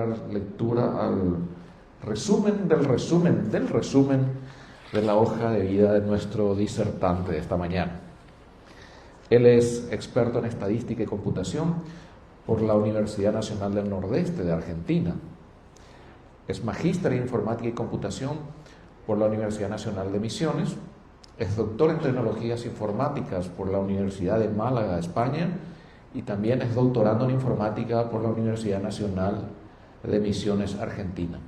dar lectura al resumen del resumen del resumen de la hoja de vida de nuestro disertante de esta mañana. Él es experto en estadística y computación por la Universidad Nacional del Nordeste de Argentina. Es magíster en informática y computación por la Universidad Nacional de Misiones. Es doctor en tecnologías informáticas por la Universidad de Málaga, España, y también es doctorando en informática por la Universidad Nacional de Misiones, Argentina.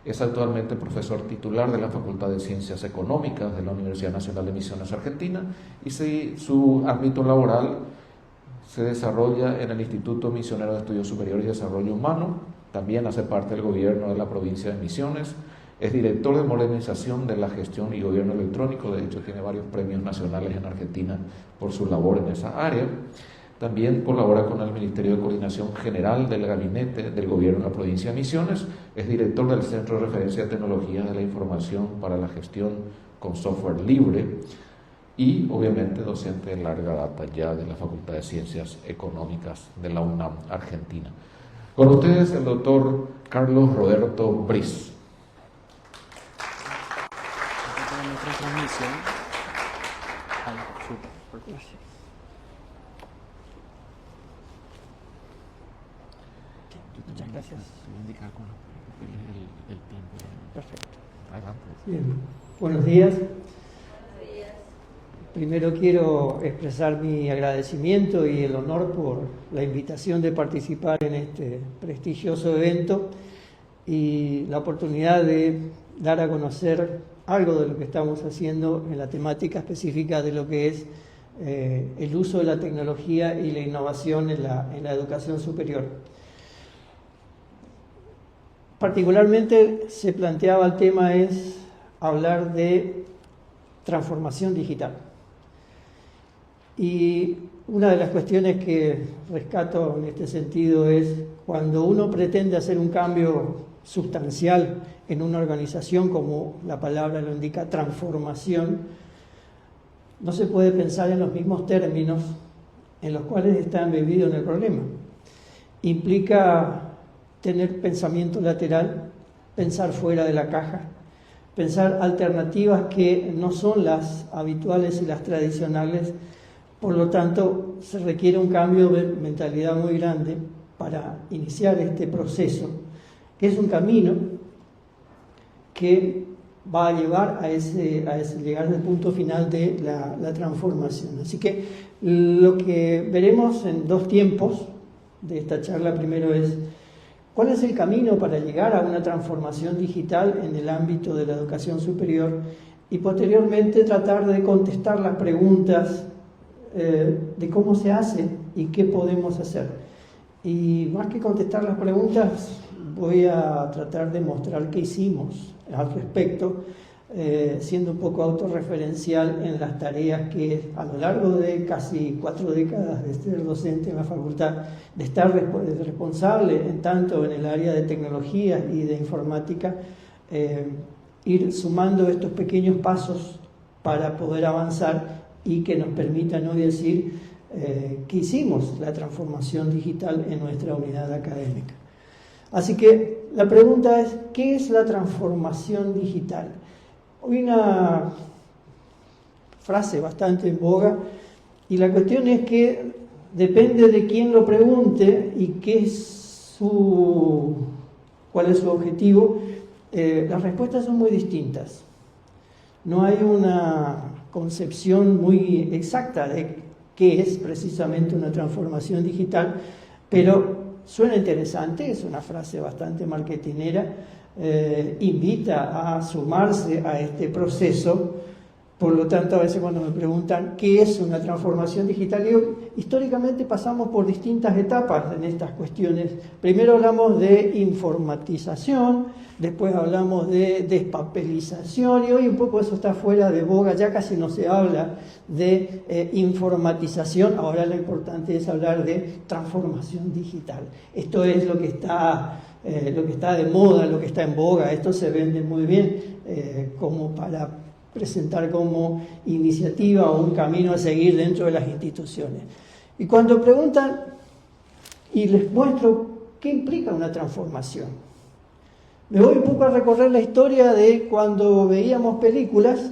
Es actualmente profesor titular de la Facultad de Ciencias Económicas de la Universidad Nacional de Misiones, Argentina, y su ámbito laboral se desarrolla en el Instituto Misionero de Estudios Superiores y Desarrollo Humano. También hace parte del gobierno de la provincia de Misiones. Es director de modernización de la gestión y gobierno electrónico. De hecho, tiene varios premios nacionales en Argentina por su labor en esa área. También colabora con el Ministerio de Coordinación General del Gabinete del Gobierno de la Provincia de Misiones. Es director del Centro de Referencia de Tecnologías de la Información para la Gestión con Software Libre y, obviamente, docente de larga data ya de la Facultad de Ciencias Económicas de la UNAM, Argentina. Con ustedes, el doctor Carlos Roberto Briz. Muchas gracias. Voy a indicar con el tiempo. Perfecto. Adelante. Bien. Buenos días. Primero quiero expresar mi agradecimiento y el honor por la invitación de participar en este prestigioso evento y la oportunidad de dar a conocer algo de lo que estamos haciendo en la temática específica de lo que es el uso de la tecnología y la innovación en la educación superior. Particularmente se planteaba el tema es hablar de transformación digital. Y una de las cuestiones que rescato en este sentido es cuando uno pretende hacer un cambio sustancial en una organización, como la palabra lo indica, transformación, no se puede pensar en los mismos términos en los cuales está embebido en el problema. Implica tener pensamiento lateral, pensar fuera de la caja, pensar alternativas que no son las habituales y las tradicionales. Por lo tanto, se requiere un cambio de mentalidad muy grande para iniciar este proceso, que es un camino que va a llevar a ese llegar al punto final de la transformación. Así que lo que veremos en dos tiempos de esta charla, primero es cuál es el camino para llegar a una transformación digital en el ámbito de la educación superior y posteriormente tratar de contestar las preguntas de cómo se hace y qué podemos hacer. Y más que contestar las preguntas, voy a tratar de mostrar qué hicimos al respecto, siendo un poco autorreferencial en las tareas que a lo largo de casi 4 décadas de ser docente en la facultad, de estar responsable tanto en el área de tecnología y de informática, ir sumando estos pequeños pasos para poder avanzar y que nos permitan hoy decir que hicimos la transformación digital en nuestra unidad académica. Así que la pregunta es, ¿qué es la transformación digital? Hoy una frase bastante en boga y la cuestión es que depende de quién lo pregunte y cuál es su objetivo, las respuestas son muy distintas. No hay una concepción muy exacta de qué es precisamente una transformación digital, pero suena interesante, es una frase bastante marketinera, invita a sumarse a este proceso. Por lo tanto, a veces cuando me preguntan qué es una transformación digital, digo, históricamente pasamos por distintas etapas en estas cuestiones. Primero hablamos de informatización, después hablamos de despapelización y hoy un poco eso está fuera de boga, ya casi no se habla de informatización, ahora lo importante es hablar de transformación digital. Esto es lo que está de moda, lo que está en boga, esto se vende muy bien como para presentar como iniciativa o un camino a seguir dentro de las instituciones. Y cuando preguntan y les muestro ¿qué implica una transformación? Me voy un poco a recorrer la historia de cuando veíamos películas.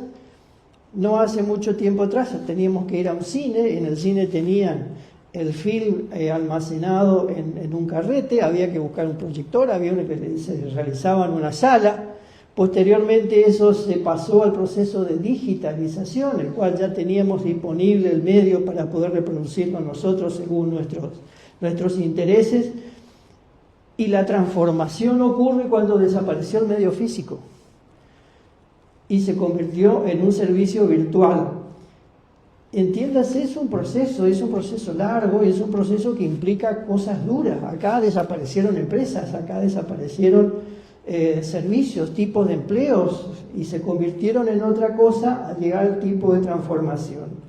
No hace mucho tiempo atrás teníamos que ir a un cine, en el cine tenían el film almacenado en un carrete, había que buscar un proyector, había uno que se realizaba en una sala. Posteriormente eso se pasó al proceso de digitalización, el cual ya teníamos disponible el medio para poder reproducirlo nosotros según nuestros intereses. Y la transformación ocurre cuando desapareció el medio físico y se convirtió en un servicio virtual. Entiéndase, es un proceso largo, es un proceso que implica cosas duras. Acá desaparecieron empresas, acá desaparecieron servicios, tipos de empleos, y se convirtieron en otra cosa al llegar al tipo de transformación.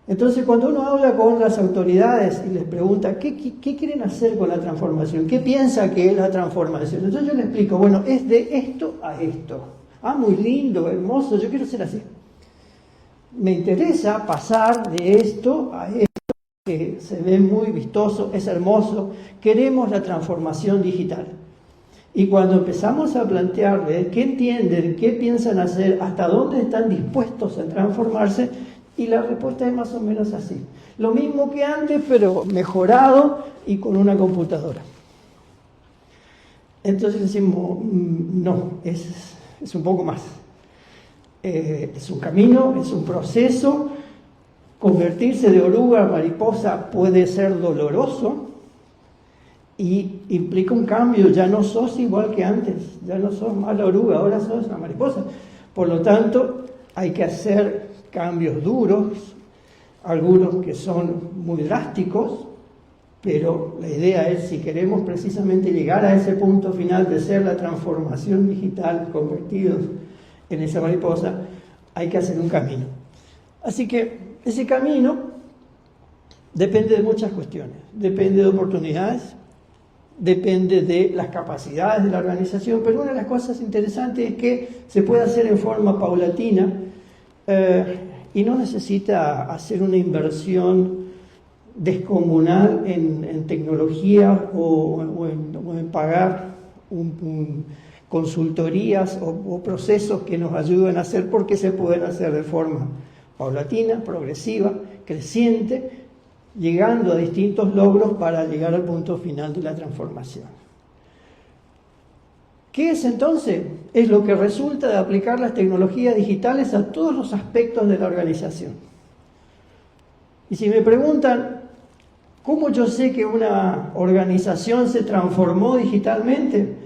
Entonces, cuando uno habla con las autoridades y les pregunta ¿qué quieren hacer con la transformación? ¿Qué piensa que es la transformación? Entonces yo les explico, bueno, es de esto a esto. Ah, muy lindo, hermoso, yo quiero ser así. Me interesa pasar de esto a esto, que se ve muy vistoso, es hermoso. Queremos la transformación digital. Y cuando empezamos a plantearles qué entienden, qué piensan hacer, hasta dónde están dispuestos a transformarse, y la respuesta es más o menos así. Lo mismo que antes, pero mejorado y con una computadora. Entonces decimos, no, es un poco más. Es un camino, es un proceso. Convertirse de oruga a mariposa puede ser doloroso y implica un cambio. Ya no sos igual que antes, ya no sos más la oruga, ahora sos la mariposa. Por lo tanto, hay que hacer cambios duros, algunos que son muy drásticos, pero la idea es, si queremos precisamente llegar a ese punto final de ser la transformación digital, convertidos en esa mariposa, hay que hacer un camino. Así que ese camino depende de muchas cuestiones, depende de oportunidades, depende de las capacidades de la organización, pero una de las cosas interesantes es que se puede hacer en forma paulatina y no necesita hacer una inversión descomunal en tecnología o en pagar consultorías o procesos que nos ayuden a hacer, porque se pueden hacer de forma paulatina, progresiva, creciente, llegando a distintos logros para llegar al punto final de la transformación. ¿Qué es entonces? Es lo que resulta de aplicar las tecnologías digitales a todos los aspectos de la organización. Y si me preguntan, ¿cómo yo sé que una organización se transformó digitalmente?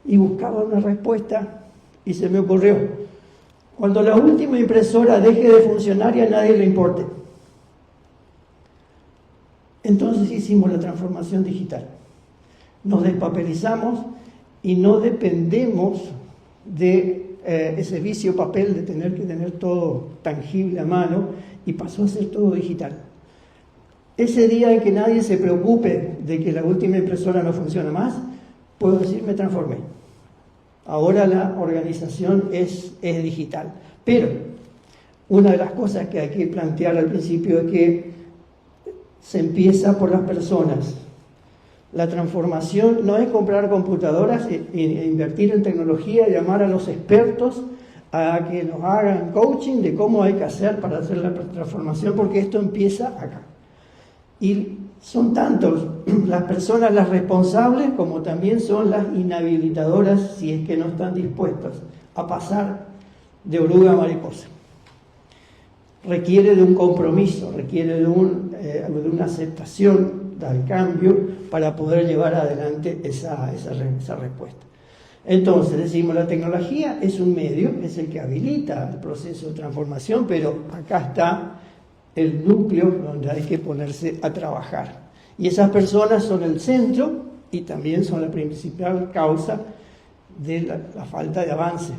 Y buscaba una respuesta y se me ocurrió: cuando la última impresora deje de funcionar y a nadie le importe, entonces hicimos la transformación digital. Nos despapelizamos y no dependemos de ese vicio papel de tener que tener todo tangible a mano, y pasó a ser todo digital. Ese día en que nadie se preocupe de que la última impresora no funciona más, puedo decir, me transformé. Ahora la organización es digital. Pero una de las cosas que hay que plantear al principio es que se empieza por las personas. La transformación no es comprar computadoras e invertir en tecnología, llamar a los expertos a que nos hagan coaching de cómo hay que hacer para hacer la transformación, porque esto empieza acá. Y son tantos las personas las responsables como también son las inhabilitadoras, si es que no están dispuestas a pasar de oruga a mariposa. Requiere de un compromiso, requiere de una aceptación al cambio para poder llevar adelante esa respuesta. Entonces decimos, la tecnología es un medio, es el que habilita el proceso de transformación, pero acá está el núcleo donde hay que ponerse a trabajar. Y esas personas son el centro y también son la principal causa de la falta de avance.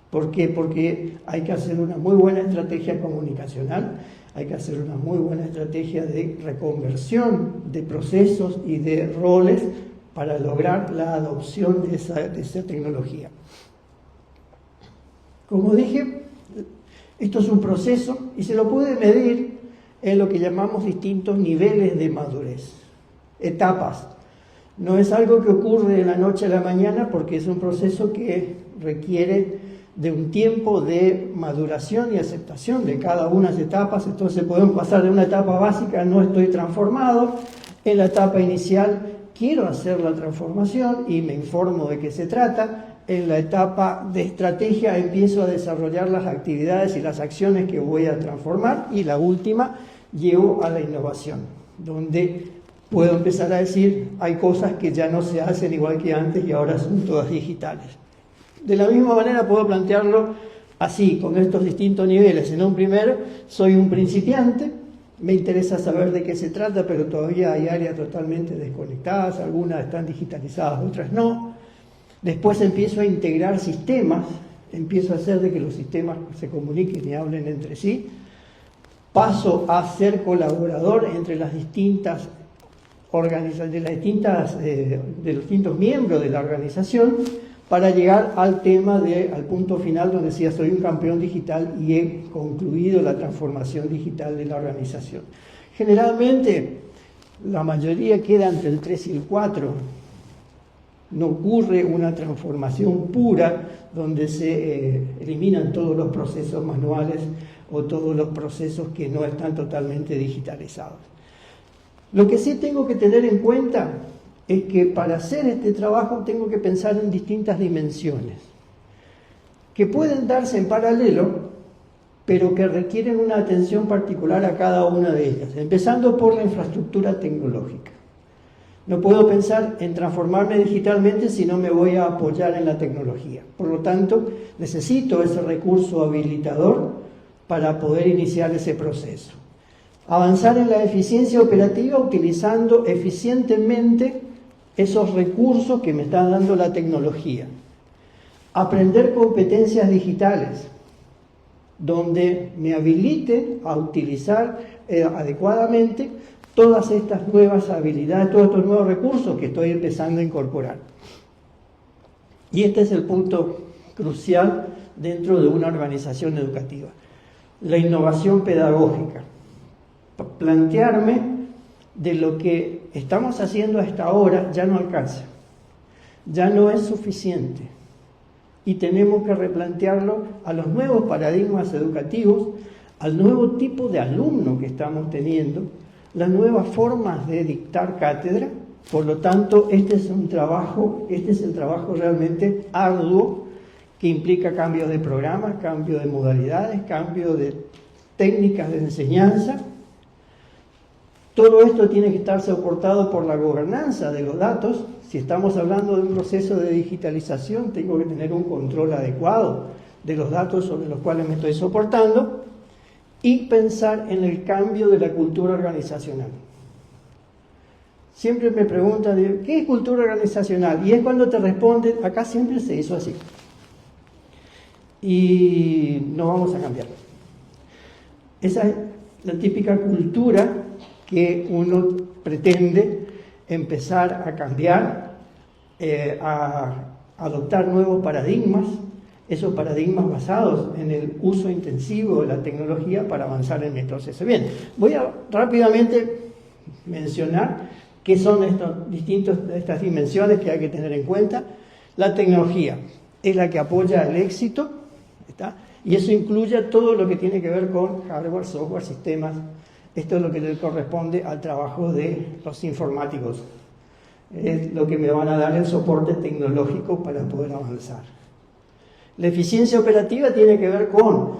¿Por qué? Porque hay que hacer una muy buena estrategia comunicacional, hay que hacer una muy buena estrategia de reconversión de procesos y de roles para lograr la adopción de esa tecnología. Como dije, esto es un proceso y se lo puede medir en lo que llamamos distintos niveles de madurez, etapas. No es algo que ocurre de la noche a la mañana porque es un proceso que requiere de un tiempo de maduración y aceptación de cada una de las etapas. Entonces podemos pasar de una etapa básica, no estoy transformado, en la etapa inicial quiero hacer la transformación y me informo de qué se trata. En la etapa de estrategia empiezo a desarrollar las actividades y las acciones que voy a transformar, y la última llego a la innovación, donde puedo empezar a decir hay cosas que ya no se hacen igual que antes y ahora son todas digitales. De la misma manera puedo plantearlo así, con estos distintos niveles. En un primero, soy un principiante, me interesa saber de qué se trata, pero todavía hay áreas totalmente desconectadas, algunas están digitalizadas, otras no. Después empiezo a integrar sistemas, empiezo a hacer de que los sistemas se comuniquen y hablen entre sí. Paso a ser colaborador entre las distintas de los distintos miembros de la organización, para llegar al tema al punto final donde decía soy un campeón digital y he concluido la transformación digital de la organización. Generalmente la mayoría queda entre el 3 y el 4. No ocurre una transformación pura donde se eliminan todos los procesos manuales o todos los procesos que no están totalmente digitalizados. Lo que sí tengo que tener en cuenta es que para hacer este trabajo tengo que pensar en distintas dimensiones, que pueden darse en paralelo, pero que requieren una atención particular a cada una de ellas, empezando por la infraestructura tecnológica. No puedo pensar en transformarme digitalmente si no me voy a apoyar en la tecnología. Por lo tanto, necesito ese recurso habilitador para poder iniciar ese proceso. Avanzar en la eficiencia operativa utilizando eficientemente esos recursos que me está dando la tecnología. Aprender competencias digitales, donde me habiliten a utilizar adecuadamente todas estas nuevas habilidades, todos estos nuevos recursos que estoy empezando a incorporar. Y este es el punto crucial dentro de una organización educativa. La innovación pedagógica. Plantearme de lo que estamos haciendo hasta ahora ya no alcanza, ya no es suficiente, y tenemos que replantearlo a los nuevos paradigmas educativos, al nuevo tipo de alumno que estamos teniendo, las nuevas formas de dictar cátedra. Por lo tanto, este es el trabajo realmente arduo, que implica cambio de programas, cambio de modalidades, cambio de técnicas de enseñanza. Todo esto tiene que estar soportado por la gobernanza de los datos. Si estamos hablando de un proceso de digitalización, tengo que tener un control adecuado de los datos sobre los cuales me estoy soportando, y pensar en el cambio de la cultura organizacional. Siempre me preguntan, ¿qué es cultura organizacional? Y es cuando te responden, acá siempre se hizo así. Y no vamos a cambiarlo. Esa es la típica cultura que uno pretende empezar a cambiar, a adoptar nuevos paradigmas, esos paradigmas basados en el uso intensivo de la tecnología para avanzar en el proceso. Bien, voy a rápidamente mencionar qué son estas dimensiones que hay que tener en cuenta. La tecnología es la que apoya el éxito, ¿está? Y eso incluye todo lo que tiene que ver con hardware, software, sistemas. Esto es lo que le corresponde al trabajo de los informáticos. Es lo que me van a dar el soporte tecnológico para poder avanzar. La eficiencia operativa tiene que ver con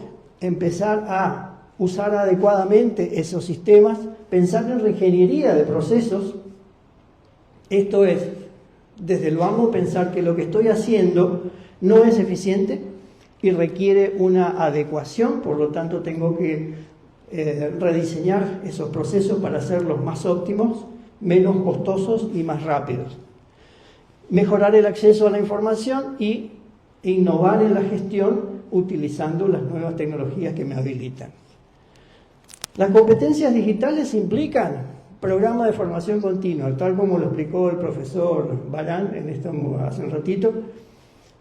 empezar a usar adecuadamente esos sistemas, pensar en reingeniería de procesos. Esto es, desde el vamos, pensar que lo que estoy haciendo no es eficiente y requiere una adecuación, por lo tanto tengo que rediseñar esos procesos para hacerlos más óptimos, menos costosos y más rápidos. Mejorar el acceso a la información y innovar en la gestión utilizando las nuevas tecnologías que me habilitan. Las competencias digitales implican programas de formación continua, tal como lo explicó el profesor Barán hace un ratito.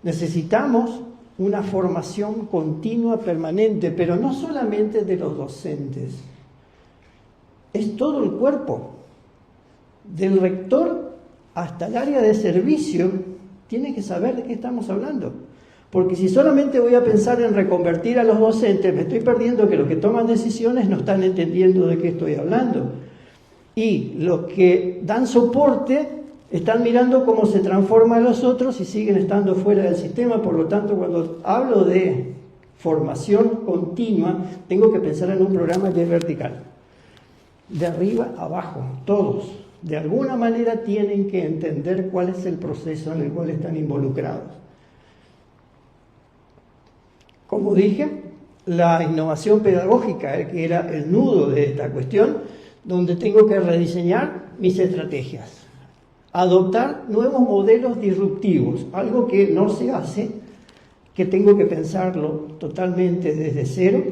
Necesitamos una formación continua, permanente, pero no solamente de los docentes, es todo el cuerpo, del rector hasta el área de servicio tiene que saber de qué estamos hablando. Porque si solamente voy a pensar en reconvertir a los docentes, me estoy perdiendo que los que toman decisiones no están entendiendo de qué estoy hablando. Y los que dan soporte están mirando cómo se transforman los otros y siguen estando fuera del sistema. Por lo tanto, cuando hablo de formación continua, tengo que pensar en un programa que es vertical. De arriba a abajo, todos, de alguna manera tienen que entender cuál es el proceso en el cual están involucrados. Como dije, la innovación pedagógica, que era el nudo de esta cuestión, donde tengo que rediseñar mis estrategias, adoptar nuevos modelos disruptivos, algo que no se hace, que tengo que pensarlo totalmente desde cero,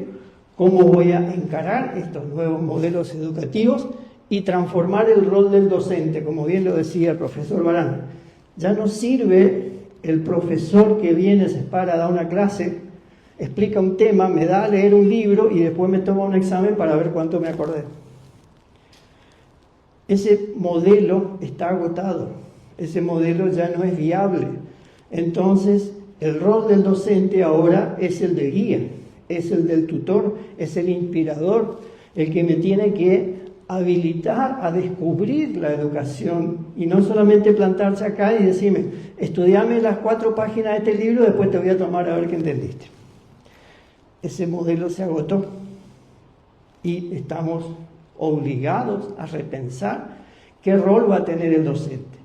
cómo voy a encarar estos nuevos modelos educativos y transformar el rol del docente, como bien lo decía el profesor Barán. Ya no sirve el profesor que viene, se para, da una clase, explica un tema, me da a leer un libro y después me toma un examen para ver cuánto me acordé. Ese modelo está agotado, ese modelo ya no es viable. Entonces, el rol del docente ahora es el de guía, es el del tutor, es el inspirador, el que me tiene que habilitar a descubrir la educación y no solamente plantarse acá y decirme, estudiame las 4 páginas de este libro, después te voy a tomar a ver qué entendiste. Ese modelo se agotó y estamos obligados a repensar qué rol va a tener el docente.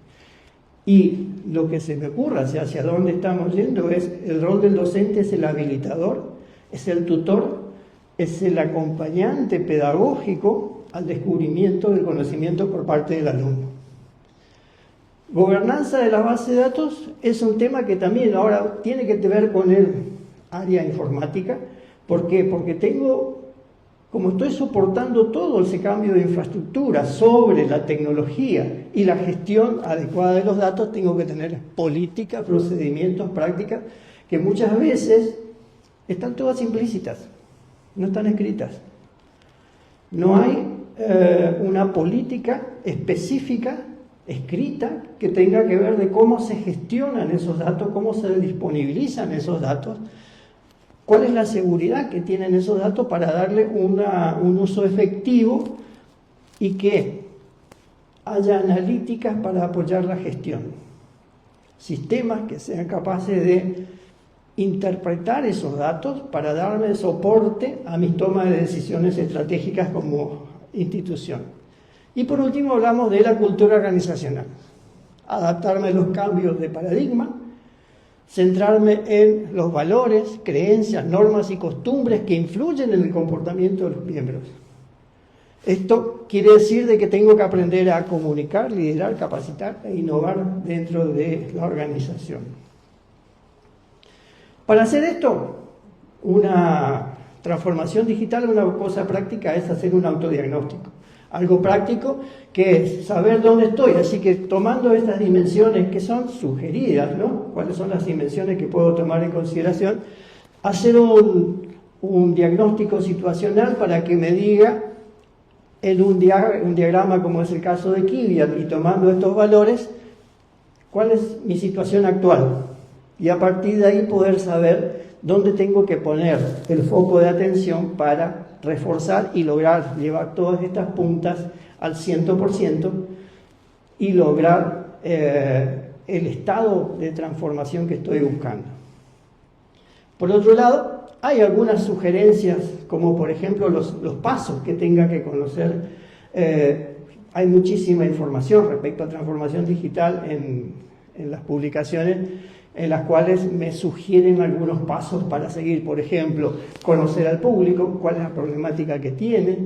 Y lo que se me ocurre hacia dónde estamos yendo es, el rol del docente es el habilitador, es el tutor, es el acompañante pedagógico al descubrimiento del conocimiento por parte del alumno. Gobernanza de la base de datos es un tema que también ahora tiene que ver con el área informática. ¿Por qué? Porque como estoy soportando todo ese cambio de infraestructura sobre la tecnología y la gestión adecuada de los datos, tengo que tener políticas, procedimientos, prácticas, que muchas veces están todas implícitas, no están escritas. No hay una política específica, escrita, que tenga que ver de cómo se gestionan esos datos, cómo se disponibilizan esos datos, cuál es la seguridad que tienen esos datos para darle un uso efectivo y que haya analíticas para apoyar la gestión. Sistemas que sean capaces de interpretar esos datos para darme soporte a mi toma de decisiones estratégicas como institución. Y por último hablamos de la cultura organizacional. Adaptarme a los cambios de paradigma, centrarme en los valores, creencias, normas y costumbres que influyen en el comportamiento de los miembros. Esto quiere decir de que tengo que aprender a comunicar, liderar, capacitar e innovar dentro de la organización. Para hacer esto, una transformación digital, una cosa práctica es hacer un autodiagnóstico. Algo práctico que es saber dónde estoy. Así que tomando estas dimensiones que son sugeridas, ¿no? ¿Cuáles son las dimensiones que puedo tomar en consideración? Hacer un diagnóstico situacional para que me diga en un diagrama como es el caso de Kvyat, y tomando estos valores, cuál es mi situación actual. Y a partir de ahí poder saber dónde tengo que poner el foco de atención para reforzar y lograr llevar todas estas puntas al 100% y lograr el estado de transformación que estoy buscando. Por otro lado, hay algunas sugerencias, como por ejemplo los pasos que tenga que conocer. Hay muchísima información respecto a transformación digital en las publicaciones, en las cuales me sugieren algunos pasos para seguir. Por ejemplo, conocer al público, cuál es la problemática que tiene,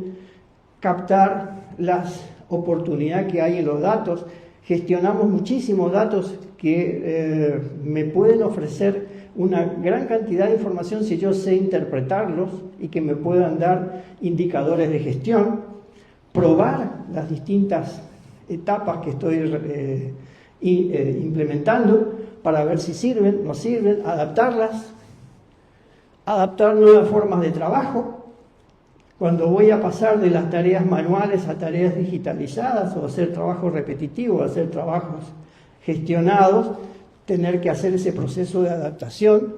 captar las oportunidades que hay en los datos. Gestionamos muchísimos datos que me pueden ofrecer una gran cantidad de información si yo sé interpretarlos y que me puedan dar indicadores de gestión, probar las distintas etapas que estoy implementando para ver si sirven, no sirven, adaptarlas, adaptar nuevas formas de trabajo, Cuando voy a pasar de las tareas manuales a tareas digitalizadas o hacer trabajos repetitivos, hacer trabajos gestionados, tener que hacer ese proceso de adaptación.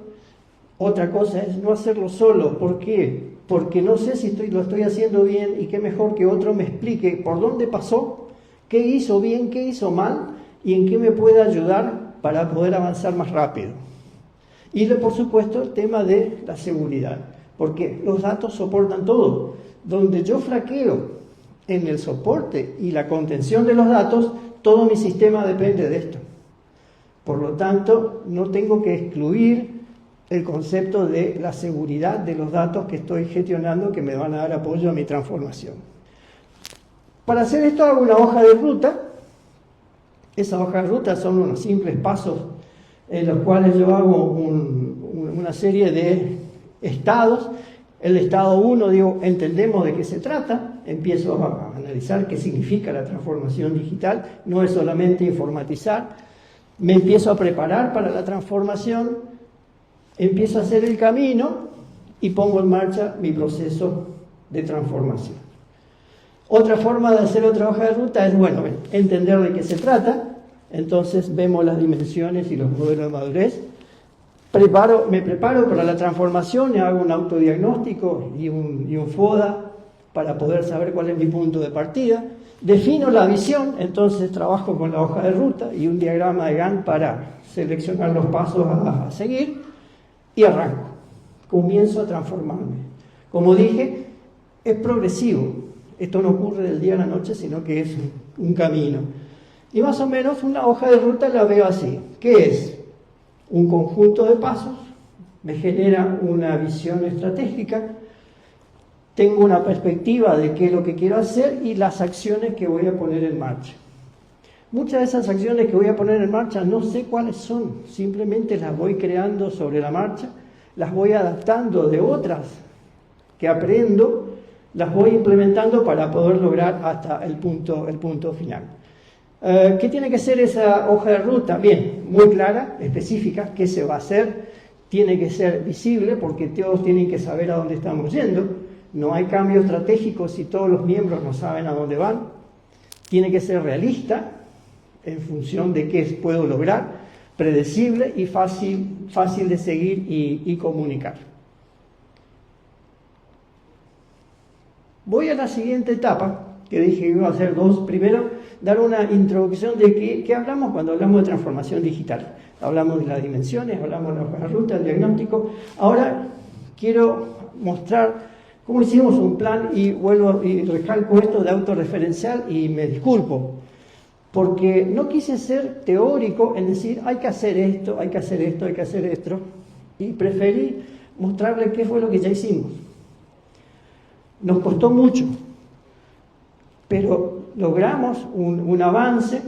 Otra cosa es no hacerlo solo. ¿Por qué? Porque no sé si lo estoy haciendo bien y qué mejor que otro me explique por dónde pasó, qué hizo bien, qué hizo mal y en qué me puede ayudar para poder avanzar más rápido. Y por supuesto el tema de la seguridad, porque los datos soportan todo. Donde yo flaqueo en el soporte y la contención de los datos, todo mi sistema depende de esto. Por lo tanto, no tengo que excluir el concepto de la seguridad de los datos que estoy gestionando, que me van a dar apoyo a mi transformación. Para hacer esto hago una hoja de ruta. Esa hoja de ruta son unos simples pasos en los cuales yo hago una serie de estados. El estado 1, digo, entendemos de qué se trata, empiezo a analizar qué significa la transformación digital, no es solamente informatizar, me empiezo a preparar para la transformación, empiezo a hacer el camino y pongo en marcha mi proceso de transformación. Otra forma de hacer otra hoja de ruta es, bueno, entender de qué se trata, entonces vemos las dimensiones y los modelos de madurez. Me preparo para la transformación, hago un autodiagnóstico y un FODA para poder saber cuál es mi punto de partida. Defino la visión, entonces trabajo con la hoja de ruta y un diagrama de Gantt para seleccionar los pasos a seguir y arranco. Comienzo a transformarme. Como dije, es progresivo. Esto no ocurre del día a la noche, sino que es un camino. Y más o menos una hoja de ruta la veo así. ¿Qué es? Un conjunto de pasos, me genera una visión estratégica, tengo una perspectiva de qué es lo que quiero hacer y las acciones que voy a poner en marcha. Muchas de esas acciones que voy a poner en marcha no sé cuáles son, simplemente las voy creando sobre la marcha, las voy adaptando de otras que aprendo, las voy implementando para poder lograr hasta el punto final. ¿Qué tiene que ser esa hoja de ruta? Bien, muy clara, específica, qué se va a hacer, tiene que ser visible porque todos tienen que saber a dónde estamos yendo, no hay cambio estratégico si todos los miembros no saben a dónde van, tiene que ser realista en función de qué puedo lograr, predecible y fácil de seguir y comunicar. Voy a la siguiente etapa, que dije que iba a hacer dos. Primero, dar una introducción de qué hablamos cuando hablamos de transformación digital. Hablamos de las dimensiones, hablamos de la hoja de ruta, el diagnóstico. Ahora quiero mostrar cómo hicimos un plan y vuelvo y recalco esto de autorreferencial y me disculpo, porque no quise ser teórico en decir hay que hacer esto, hay que hacer esto, hay que hacer esto, y preferí mostrarles qué fue lo que ya hicimos. Nos costó mucho, pero logramos un avance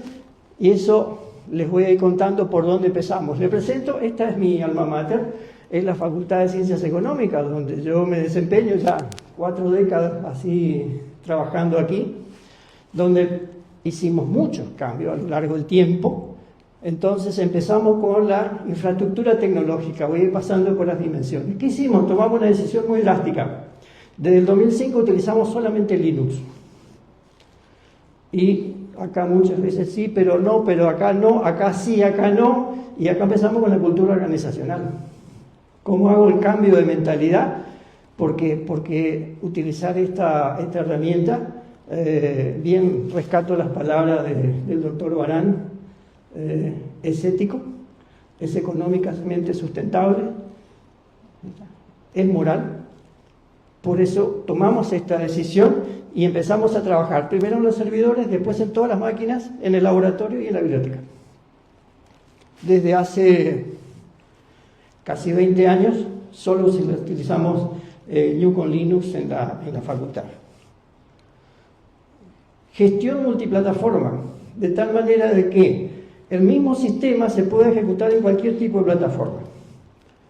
y eso les voy a ir contando por dónde empezamos. Les presento, esta es mi alma mater, es la Facultad de Ciencias Económicas, donde yo me desempeño ya 4 décadas así trabajando aquí, donde hicimos muchos cambios a lo largo del tiempo. Entonces empezamos con la infraestructura tecnológica, voy a ir pasando por las dimensiones. ¿Qué hicimos? Tomamos una decisión muy drástica. Desde el 2005 utilizamos solamente Linux. Y acá muchas veces sí, pero no, pero acá no, acá sí, acá no. Y acá empezamos con la cultura organizacional. ¿Cómo hago el cambio de mentalidad? Porque utilizar esta herramienta, bien rescato las palabras del doctor Barán, es ético, es económicamente sustentable, es moral. Por eso tomamos esta decisión y empezamos a trabajar primero en los servidores, después en todas las máquinas, en el laboratorio y en la biblioteca. Desde hace casi 20 años solo utilizamos GNU con Linux en la facultad. Gestión multiplataforma, de tal manera de que el mismo sistema se puede ejecutar en cualquier tipo de plataforma,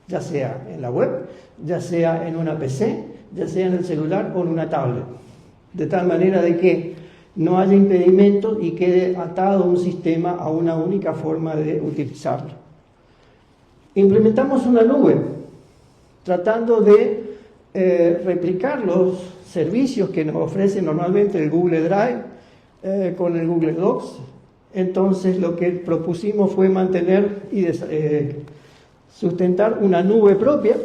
ya sea en la web, ya sea en una PC, ya sea en el celular o en una tablet, de tal manera de que no haya impedimentos y quede atado un sistema a una única forma de utilizarlo. Implementamos una nube, tratando de replicar los servicios que nos ofrece normalmente el Google Drive con el Google Docs. Entonces lo que propusimos fue mantener y sustentar una nube propia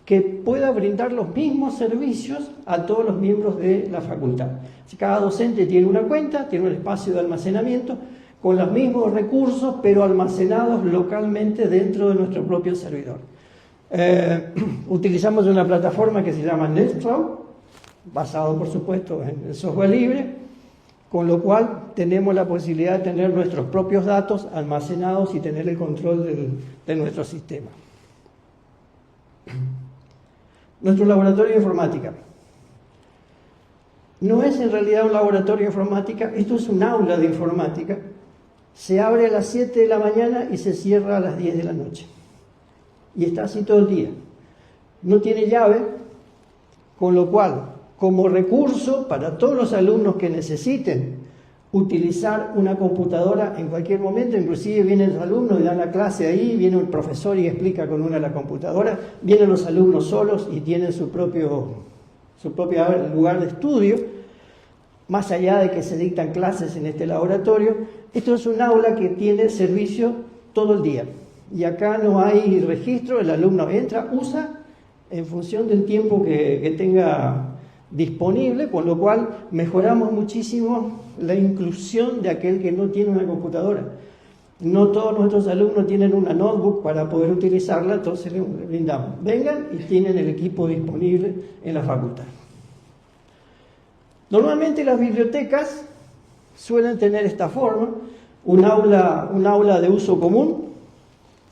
que pueda brindar los mismos servicios a todos los miembros de la facultad. Cada docente tiene una cuenta, tiene un espacio de almacenamiento con los mismos recursos, pero almacenados localmente dentro de nuestro propio servidor. Utilizamos una plataforma que se llama NetCloud, basado por supuesto en el software libre, con lo cual tenemos la posibilidad de tener nuestros propios datos almacenados y tener el control de nuestro sistema. Nuestro laboratorio de informática. No es en realidad un laboratorio de informática, esto es un aula de informática. Se abre a las 7 de la mañana y se cierra a las 10 de la noche. Y está así todo el día. No tiene llave, con lo cual, como recurso para todos los alumnos que necesiten utilizar una computadora en cualquier momento, inclusive vienen los alumnos y dan la clase ahí, viene un profesor y explica con una la computadora, vienen los alumnos solos y tienen su propio lugar de estudio, más allá de que se dictan clases en este laboratorio. Esto es un aula que tiene servicio todo el día y acá no hay registro, el alumno entra, usa en función del tiempo que tenga disponible, con lo cual mejoramos muchísimo la inclusión de aquel que no tiene una computadora. No todos nuestros alumnos tienen una notebook para poder utilizarla, entonces les brindamos. Vengan y tienen el equipo disponible en la facultad. Normalmente las bibliotecas suelen tener esta forma, un aula de uso común,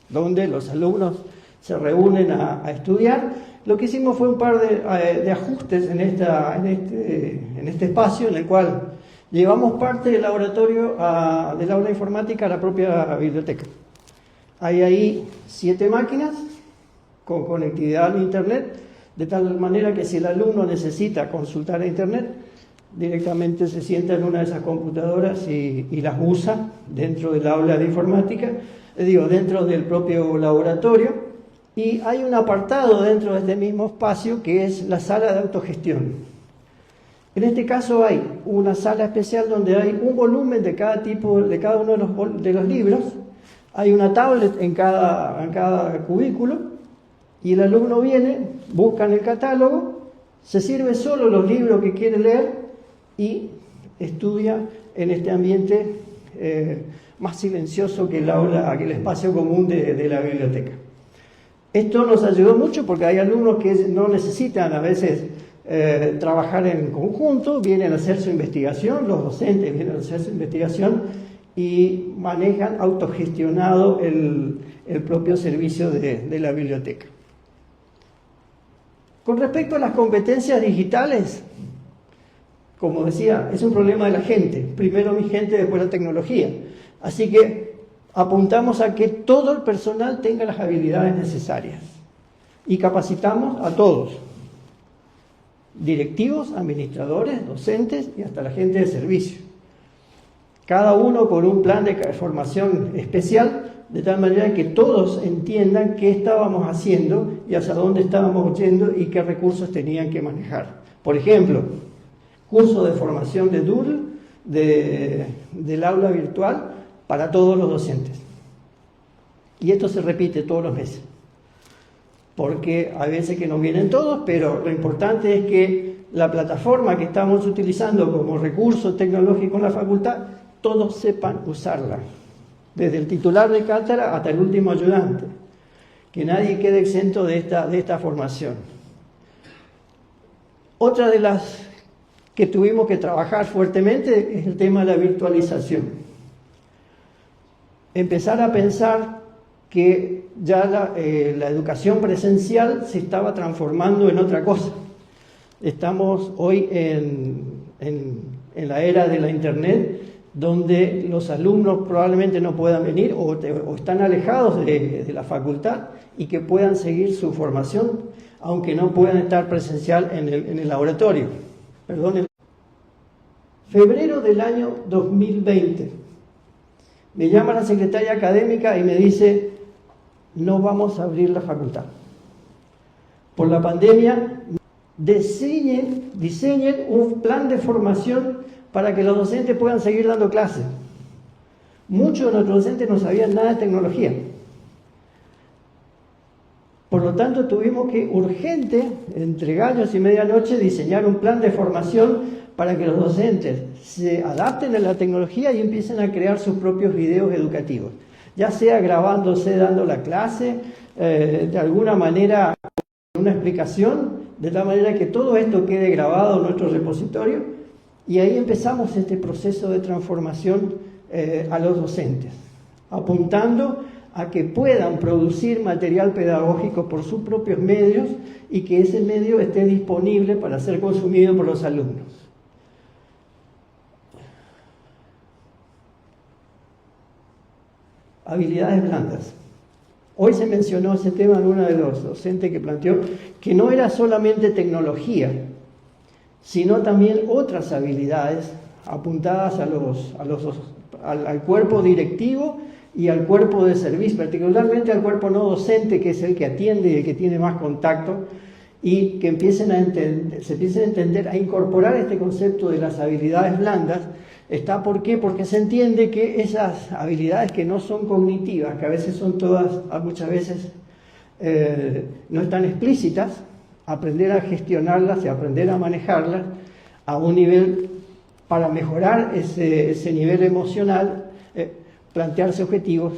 donde los alumnos se reúnen a estudiar. Lo que hicimos fue un par de ajustes en este espacio, en el cual llevamos parte del laboratorio del aula de informática a la propia biblioteca. Hay ahí 7 máquinas con conectividad al internet, de tal manera que si el alumno necesita consultar a internet, directamente se sienta en una de esas computadoras y las usa dentro del aula de informática, dentro del propio laboratorio. Y hay un apartado dentro de este mismo espacio que es la sala de autogestión. En este caso hay una sala especial donde hay un volumen de cada uno de los libros, hay una tablet en cada cubículo y el alumno viene, busca en el catálogo, se sirve solo los libros que quiere leer y estudia en este ambiente más silencioso que el espacio común de la biblioteca. Esto nos ayudó mucho porque hay alumnos que no necesitan a veces trabajar en conjunto, vienen a hacer su investigación, los docentes vienen a hacer su investigación y manejan autogestionado el propio servicio de la biblioteca. Con respecto a las competencias digitales, como decía, es un problema de la gente. Primero mi gente, después la tecnología. Así que apuntamos a que todo el personal tenga las habilidades necesarias y capacitamos a todos, directivos, administradores, docentes y hasta la gente de servicio. Cada uno con un plan de formación especial, de tal manera que todos entiendan qué estábamos haciendo y hacia dónde estábamos yendo y qué recursos tenían que manejar. Por ejemplo, curso de formación de Doodle del aula virtual para todos los docentes. Y esto se repite todos los meses, porque hay veces que no vienen todos, pero lo importante es que la plataforma que estamos utilizando como recurso tecnológico en la facultad, todos sepan usarla, desde el titular de cátedra hasta el último ayudante, que nadie quede exento de esta formación. Otra de las que tuvimos que trabajar fuertemente es el tema de la virtualización. Empezar a pensar que ya la educación presencial se estaba transformando en otra cosa. Estamos hoy en la era de la internet, donde los alumnos probablemente no puedan venir o están alejados de la facultad y que puedan seguir su formación, aunque no puedan estar presencial en el laboratorio. Febrero del año 2020. Me llama la secretaria académica y me dice: no vamos a abrir la facultad. Por la pandemia diseñen un plan de formación para que los docentes puedan seguir dando clases. Muchos de nuestros docentes no sabían nada de tecnología. Por lo tanto, tuvimos que urgente, entre gallos y medianoche, diseñar un plan de formación para que los docentes se adapten a la tecnología y empiecen a crear sus propios videos educativos, ya sea grabándose, dando la clase, de alguna manera una explicación, de tal manera que todo esto quede grabado en nuestro repositorio, y ahí empezamos este proceso de transformación a los docentes, apuntando a que puedan producir material pedagógico por sus propios medios y que ese medio esté disponible para ser consumido por los alumnos. Habilidades blandas. Hoy se mencionó ese tema en uno de los docentes que planteó que no era solamente tecnología, sino también otras habilidades apuntadas al cuerpo directivo y al cuerpo de servicio, particularmente al cuerpo no docente, que es el que atiende y el que tiene más contacto, y que se empiecen a entender, a incorporar este concepto de las habilidades blandas. ¿Por qué? Porque se entiende que esas habilidades que no son cognitivas, que a veces son todas, muchas veces no están explícitas, aprender a gestionarlas y aprender a manejarlas a un nivel para mejorar ese nivel emocional, plantearse objetivos,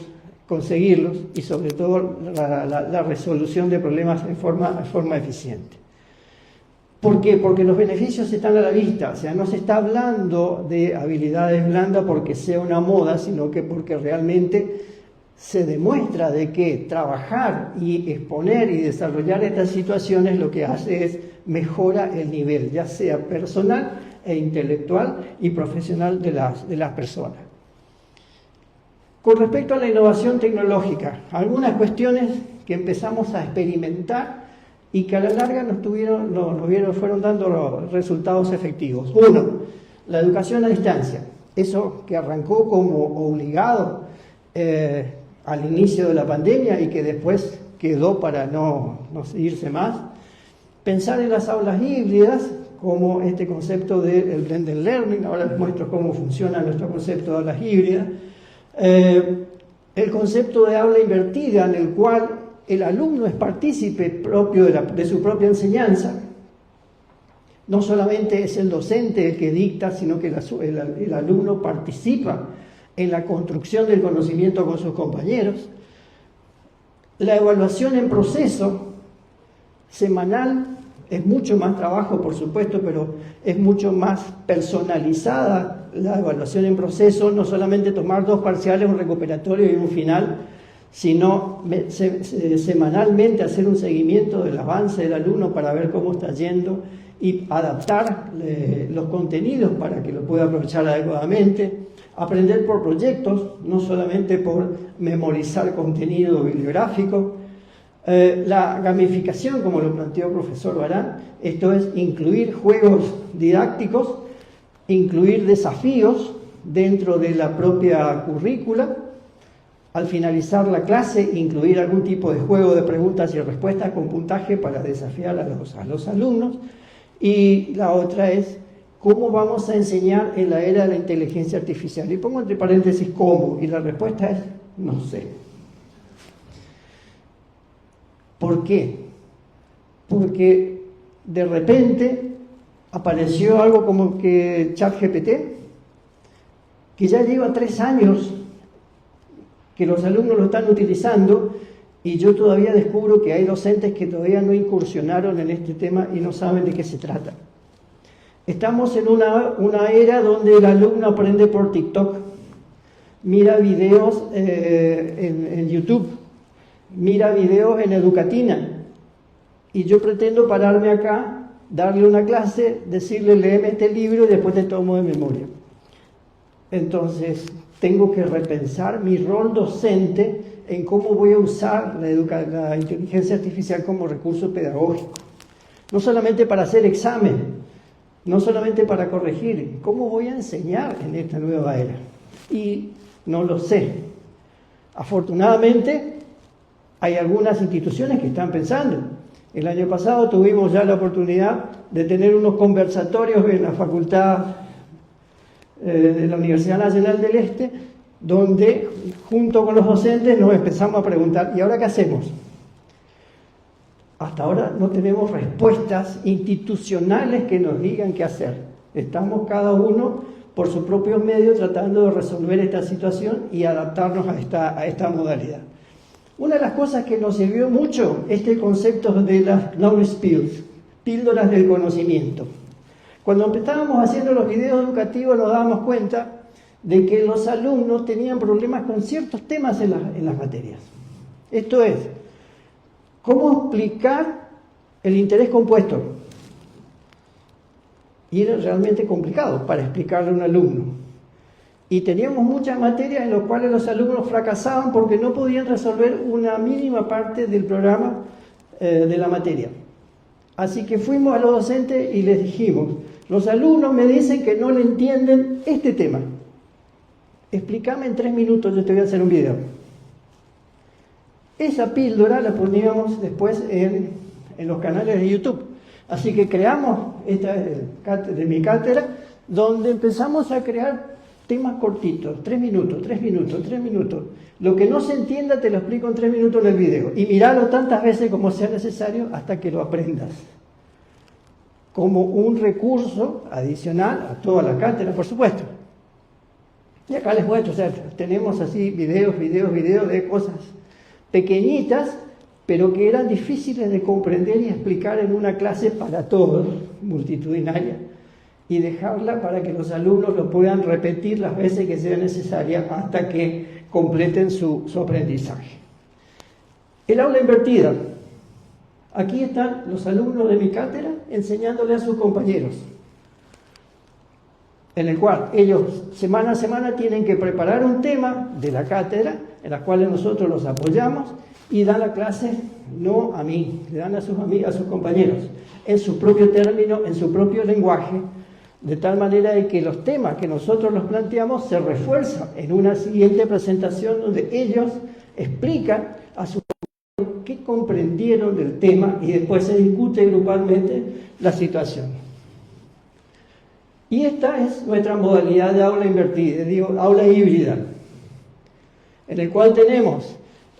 conseguirlos y sobre todo la resolución de problemas en forma eficiente. ¿Por qué? Porque los beneficios están a la vista, o sea, no se está hablando de habilidades blandas porque sea una moda, sino que porque realmente se demuestra de que trabajar y exponer y desarrollar estas situaciones lo que hace es mejora el nivel, ya sea personal e intelectual y profesional de las personas. Con respecto a la innovación tecnológica, algunas cuestiones que empezamos a experimentar y que a la larga fueron dando resultados efectivos. Uno, la educación a distancia. Eso que arrancó como obligado al inicio de la pandemia y que después quedó para no seguirse más. Pensar en las aulas híbridas, como este concepto del blended learning. Ahora les muestro cómo funciona nuestro concepto de aulas híbridas. El concepto de aula invertida, en el cual el alumno es partícipe propio de su propia enseñanza. No solamente es el docente el que dicta, sino que el alumno participa en la construcción del conocimiento con sus compañeros. La evaluación en proceso semanal es mucho más trabajo, por supuesto, pero es mucho más personalizada la evaluación en proceso, no solamente tomar 2 parciales, un recuperatorio y un final, sino semanalmente hacer un seguimiento del avance del alumno para ver cómo está yendo y adaptar los contenidos para que lo pueda aprovechar adecuadamente. Aprender por proyectos, no solamente por memorizar contenido bibliográfico. La gamificación, como lo planteó el profesor Barán, esto es incluir juegos didácticos, incluir desafíos dentro de la propia currícula. Al finalizar la clase, incluir algún tipo de juego de preguntas y respuestas con puntaje para desafiar a los alumnos. Y la otra es cómo vamos a enseñar en la era de la inteligencia artificial. Y pongo entre paréntesis cómo, y la respuesta es no sé. ¿Por qué? Porque de repente apareció algo como que ChatGPT, que ya lleva 3 años que los alumnos lo están utilizando, y yo todavía descubro que hay docentes que todavía no incursionaron en este tema y no saben de qué se trata. Estamos en una era donde el alumno aprende por TikTok, mira videos en YouTube, mira videos en Educatina, y yo pretendo pararme acá, darle una clase, decirle léeme este libro y después te tomo de memoria. Entonces tengo que repensar mi rol docente en cómo voy a usar la inteligencia artificial como recurso pedagógico. No solamente para hacer examen, no solamente para corregir, ¿cómo voy a enseñar en esta nueva era? Y no lo sé. Afortunadamente, hay algunas instituciones que están pensando. El año pasado tuvimos ya la oportunidad de tener unos conversatorios en la Facultad de la Universidad Nacional del Este, donde junto con los docentes nos empezamos a preguntar, ¿y ahora qué hacemos? Hasta ahora no tenemos respuestas institucionales que nos digan qué hacer. Estamos cada uno por sus propios medios tratando de resolver esta situación y adaptarnos a esta modalidad. Una de las cosas que nos sirvió mucho es el concepto de las knowledge pills, píldoras del conocimiento. Cuando estábamos haciendo los videos educativos nos dábamos cuenta de que los alumnos tenían problemas con ciertos temas en las materias. Esto es, ¿cómo explicar el interés compuesto? Y era realmente complicado para explicarle a un alumno. Y teníamos muchas materias en las cuales los alumnos fracasaban porque no podían resolver una mínima parte del programa de la materia. Así que fuimos a los docentes y les dijimos, los alumnos me dicen que no le entienden este tema. Explícame en 3 minutos, yo te voy a hacer un video. Esa píldora la poníamos después en los canales de YouTube. Así que creamos, esta es de mi cátedra, donde empezamos a crear temas cortitos, 3 minutos, 3 minutos, 3 minutos. Lo que no se entienda te lo explico en 3 minutos en el video. Y míralo tantas veces como sea necesario hasta que lo aprendas. Como un recurso adicional a toda la cátedra, por supuesto. Y acá les muestro, o sea, tenemos así videos de cosas pequeñitas, pero que eran difíciles de comprender y explicar en una clase para todos, multitudinaria, y dejarla para que los alumnos lo puedan repetir las veces que sea necesaria hasta que completen su aprendizaje. El aula invertida. Aquí están los alumnos de mi cátedra enseñándole a sus compañeros, en el cual ellos semana a semana tienen que preparar un tema de la cátedra, en las cuales nosotros los apoyamos y dan la clase no a mí, le dan a sus compañeros, en su propio término, en su propio lenguaje, de tal manera de que los temas que nosotros los planteamos se refuerzan en una siguiente presentación donde ellos explican a sus compañeros qué comprendieron del tema y después se discute grupalmente la situación. Y esta es nuestra modalidad de aula invertida, aula híbrida, en el cual tenemos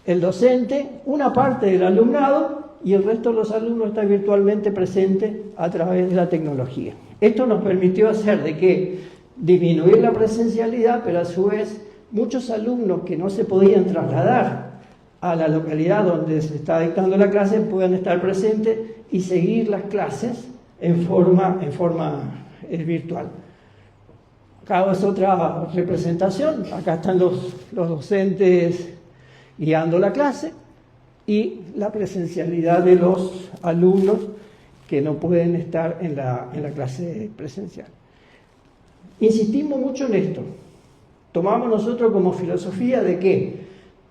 el docente, una parte del alumnado y el resto de los alumnos está virtualmente presente a través de la tecnología. Esto nos permitió hacer de que disminuir la presencialidad, pero a su vez muchos alumnos que no se podían trasladar a la localidad donde se está dictando la clase puedan estar presentes y seguir las clases en forma virtual. Acá es otra representación, acá están los docentes guiando la clase y la presencialidad de los alumnos que no pueden estar en la clase presencial. Insistimos mucho en esto. Tomamos nosotros como filosofía de que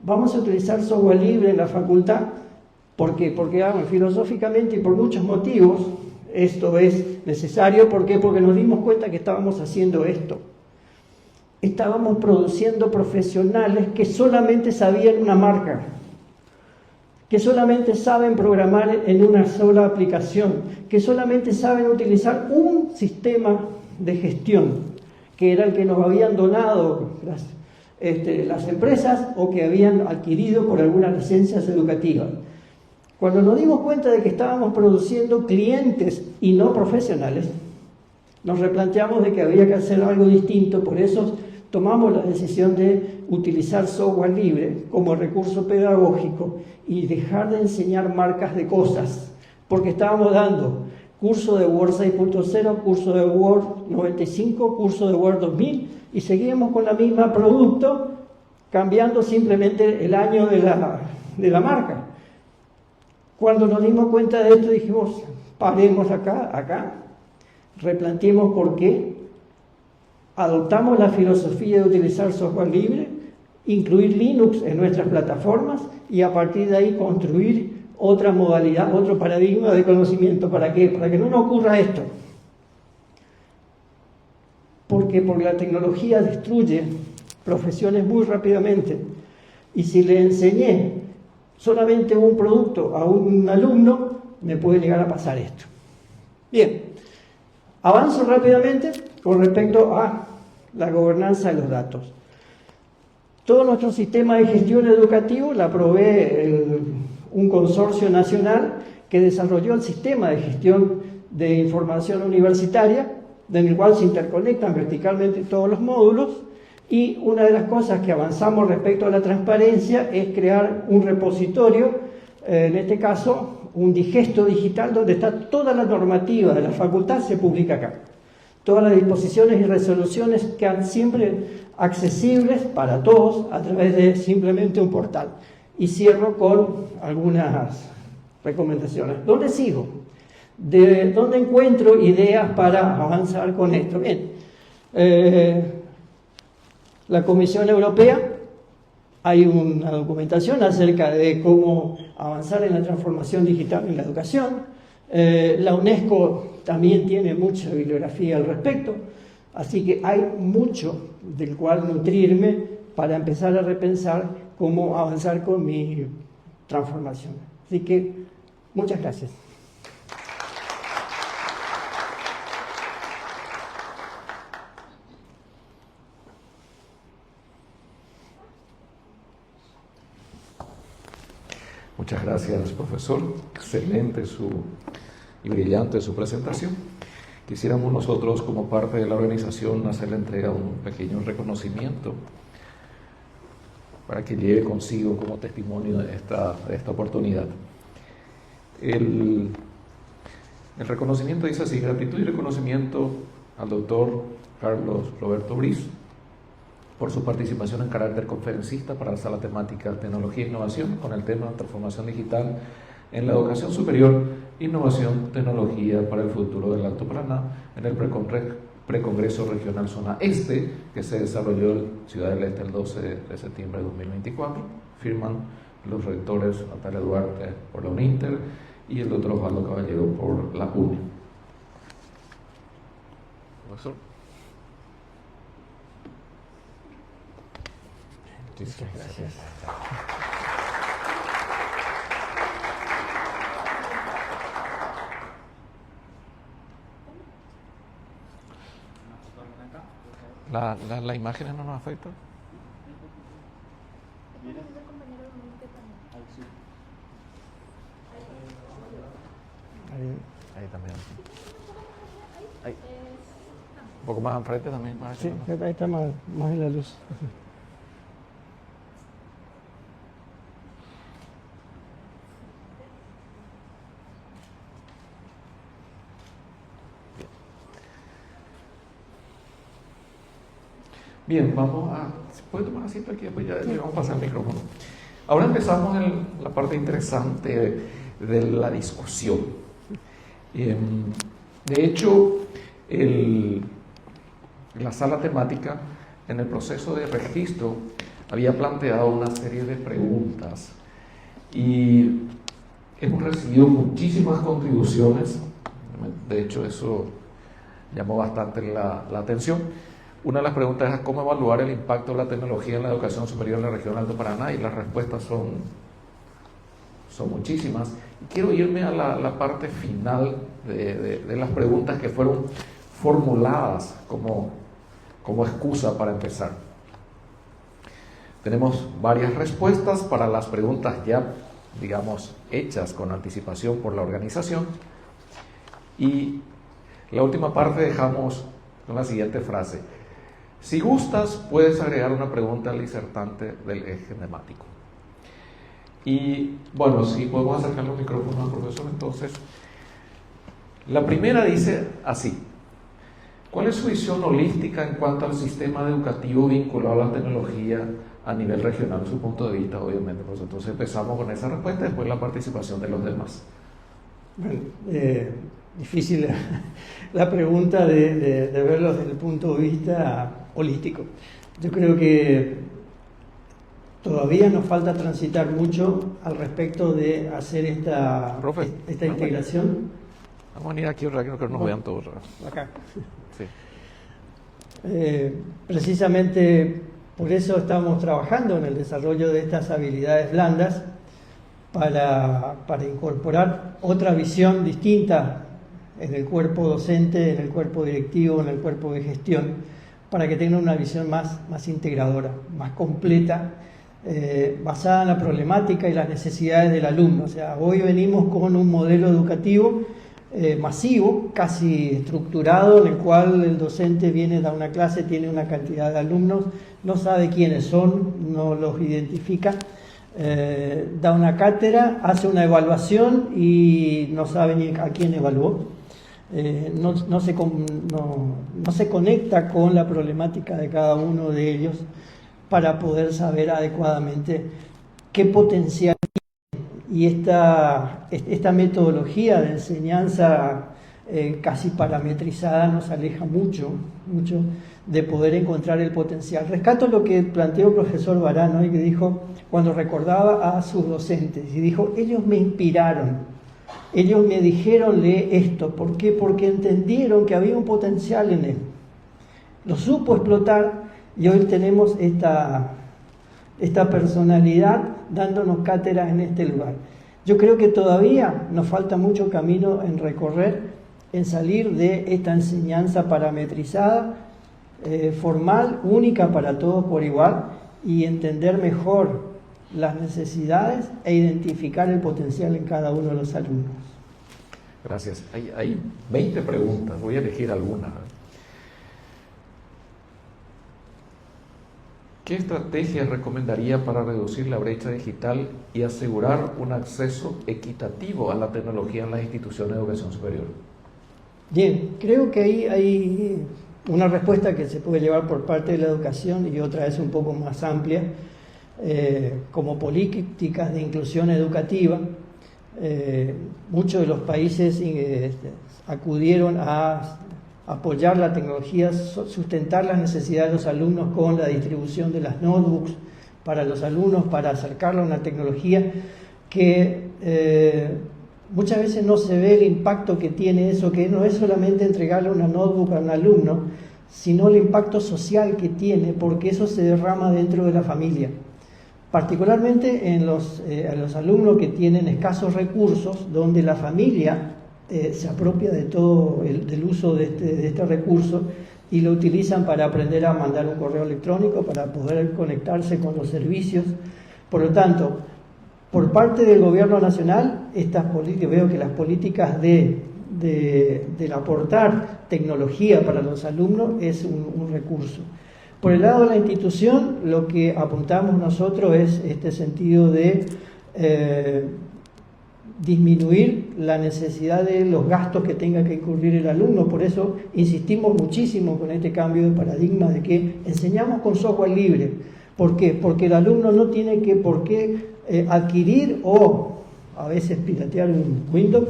vamos a utilizar software libre en la facultad. ¿Por qué? Porque filosóficamente y por muchos motivos esto es necesario. ¿Por qué? Porque nos dimos cuenta que estábamos haciendo esto. Estábamos produciendo profesionales que solamente sabían una marca, que solamente saben programar en una sola aplicación, que solamente saben utilizar un sistema de gestión, que era el que nos habían donado las empresas o que habían adquirido por algunas licencias educativas. Cuando nos dimos cuenta de que estábamos produciendo clientes y no profesionales, nos replanteamos de que había que hacer algo distinto, por eso tomamos la decisión de utilizar software libre como recurso pedagógico y dejar de enseñar marcas de cosas, porque estábamos dando curso de Word 6.0, curso de Word 95, curso de Word 2000 y seguíamos con la misma producto, cambiando simplemente el año de la marca. Cuando nos dimos cuenta de esto dijimos, paremos acá, replanteemos por qué. Adoptamos la filosofía de utilizar software libre, incluir Linux en nuestras plataformas y a partir de ahí construir otra modalidad, otro paradigma de conocimiento. ¿Para qué? Para que no nos ocurra esto. Porque la tecnología destruye profesiones muy rápidamente. Y si le enseñé solamente un producto a un alumno, me puede llegar a pasar esto. Bien, avanzo rápidamente con respecto a la gobernanza de los datos. Todo nuestro sistema de gestión educativo la provee un consorcio nacional que desarrolló el sistema de gestión de información universitaria, en el cual se interconectan verticalmente todos los módulos, y una de las cosas que avanzamos respecto a la transparencia es crear un repositorio, en este caso un digesto digital, donde está toda la normativa de la facultad, se publica acá. Todas las disposiciones y resoluciones quedan siempre accesibles para todos a través de simplemente un portal. Y cierro con algunas recomendaciones. ¿Dónde sigo? ¿De dónde encuentro ideas para avanzar con esto? Bien, la Comisión Europea, hay una documentación acerca de cómo avanzar en la transformación digital en la educación. La UNESCO también tiene mucha bibliografía al respecto, así que hay mucho del cual nutrirme para empezar a repensar cómo avanzar con mi transformación. Así que, muchas gracias. Muchas gracias, profesor. Excelente y brillante su presentación. Quisiéramos nosotros, como parte de la organización, hacer la entrega de un pequeño reconocimiento para que lleve consigo como testimonio de esta oportunidad. El reconocimiento dice así: gratitud y reconocimiento al doctor Carlos Roberto Briz por su participación en carácter conferencista para la sala temática Tecnología e Innovación con el tema Transformación Digital en la Educación Superior, Innovación, Tecnología para el Futuro del Alto Paraná en el Precongreso Regional Zona Este, que se desarrolló en Ciudad del Este el 12 de septiembre de 2024. Firman los rectores Natalia Duarte por la UNINTER y el doctor Osvaldo Caballero por la UNI. Profesor. Muchas gracias. ¿La imagen no nos afecta? Ahí también. Ahí. Un poco más enfrente también. Sí, ahí está más en la luz. Bien, vamos a... ¿Se puede tomar asiento aquí? Pues ya le vamos a pasar el micrófono. Ahora empezamos en la parte interesante de la discusión. De hecho, la sala temática, en el proceso de registro, había planteado una serie de preguntas y hemos recibido muchísimas contribuciones. De hecho, eso llamó bastante la atención. Una de las preguntas es cómo evaluar el impacto de la tecnología en la educación superior en la región Alto Paraná, y las respuestas son muchísimas. Y quiero irme a la parte final de las preguntas que fueron formuladas como excusa para empezar. Tenemos varias respuestas para las preguntas ya, digamos, hechas con anticipación por la organización, y la última parte dejamos con la siguiente frase: si gustas, puedes agregar una pregunta al disertante del eje temático. Y bueno, si podemos acercar los micrófonos al profesor, entonces. La primera dice así: ¿cuál es su visión holística en cuanto al sistema educativo vinculado a la tecnología a nivel regional? Su punto de vista, obviamente. Pues entonces empezamos con esa respuesta y después la participación de los demás. Bueno, difícil la pregunta de verlo desde el punto de vista holístico. Yo creo que todavía nos falta transitar mucho al respecto de hacer esta integración. Vamos a venir aquí, creo que nos vean todos. Acá. Sí. Precisamente por eso estamos trabajando en el desarrollo de estas habilidades blandas, para incorporar otra visión distinta en el cuerpo docente, en el cuerpo directivo, en el cuerpo de gestión, para que tengan una visión más integradora, más completa, basada en la problemática y las necesidades del alumno. O sea, hoy venimos con un modelo educativo masivo, casi estructurado, en el cual el docente viene, da una clase, tiene una cantidad de alumnos, no sabe quiénes son, no los identifica, da una cátedra, hace una evaluación y no sabe ni a quién evaluó. No se conecta con la problemática de cada uno de ellos para poder saber adecuadamente qué potencial tiene. Y esta metodología de enseñanza casi parametrizada nos aleja mucho de poder encontrar el potencial. Rescato lo que planteó el profesor Varano y que dijo cuando recordaba a sus docentes y dijo: ellos me inspiraron. Ellos me dijeron, lee esto. ¿Por qué? Porque entendieron que había un potencial en él. Lo supo explotar y hoy tenemos esta personalidad dándonos cátedras en este lugar. Yo creo que todavía nos falta mucho camino en recorrer, en salir de esta enseñanza parametrizada, formal, única para todos por igual, y entender mejor las necesidades e identificar el potencial en cada uno de los alumnos. Gracias. Hay 20 preguntas, voy a elegir alguna. ¿Qué estrategias recomendaría para reducir la brecha digital y asegurar un acceso equitativo a la tecnología en las instituciones de educación superior? Bien, creo que ahí hay una respuesta que se puede llevar por parte de la educación y otra es un poco más amplia. Como políticas de inclusión educativa, muchos de los países acudieron a apoyar la tecnología, sustentar las necesidades de los alumnos con la distribución de las notebooks para los alumnos, para acercarlos a una tecnología que muchas veces no se ve el impacto que tiene eso, que no es solamente entregarle una notebook a un alumno, sino el impacto social que tiene, porque eso se derrama dentro de la familia. Particularmente a los alumnos que tienen escasos recursos, donde la familia se apropia de todo del uso de este recurso y lo utilizan para aprender a mandar un correo electrónico, para poder conectarse con los servicios. Por lo tanto, por parte del gobierno nacional, veo que las políticas del aportar tecnología para los alumnos es un recurso. Por el lado de la institución, lo que apuntamos nosotros es este sentido de disminuir la necesidad de los gastos que tenga que incurrir el alumno. Por eso insistimos muchísimo con este cambio de paradigma de que enseñamos con software libre. ¿Por qué? Porque el alumno no tiene por qué adquirir o a veces piratear un Windows,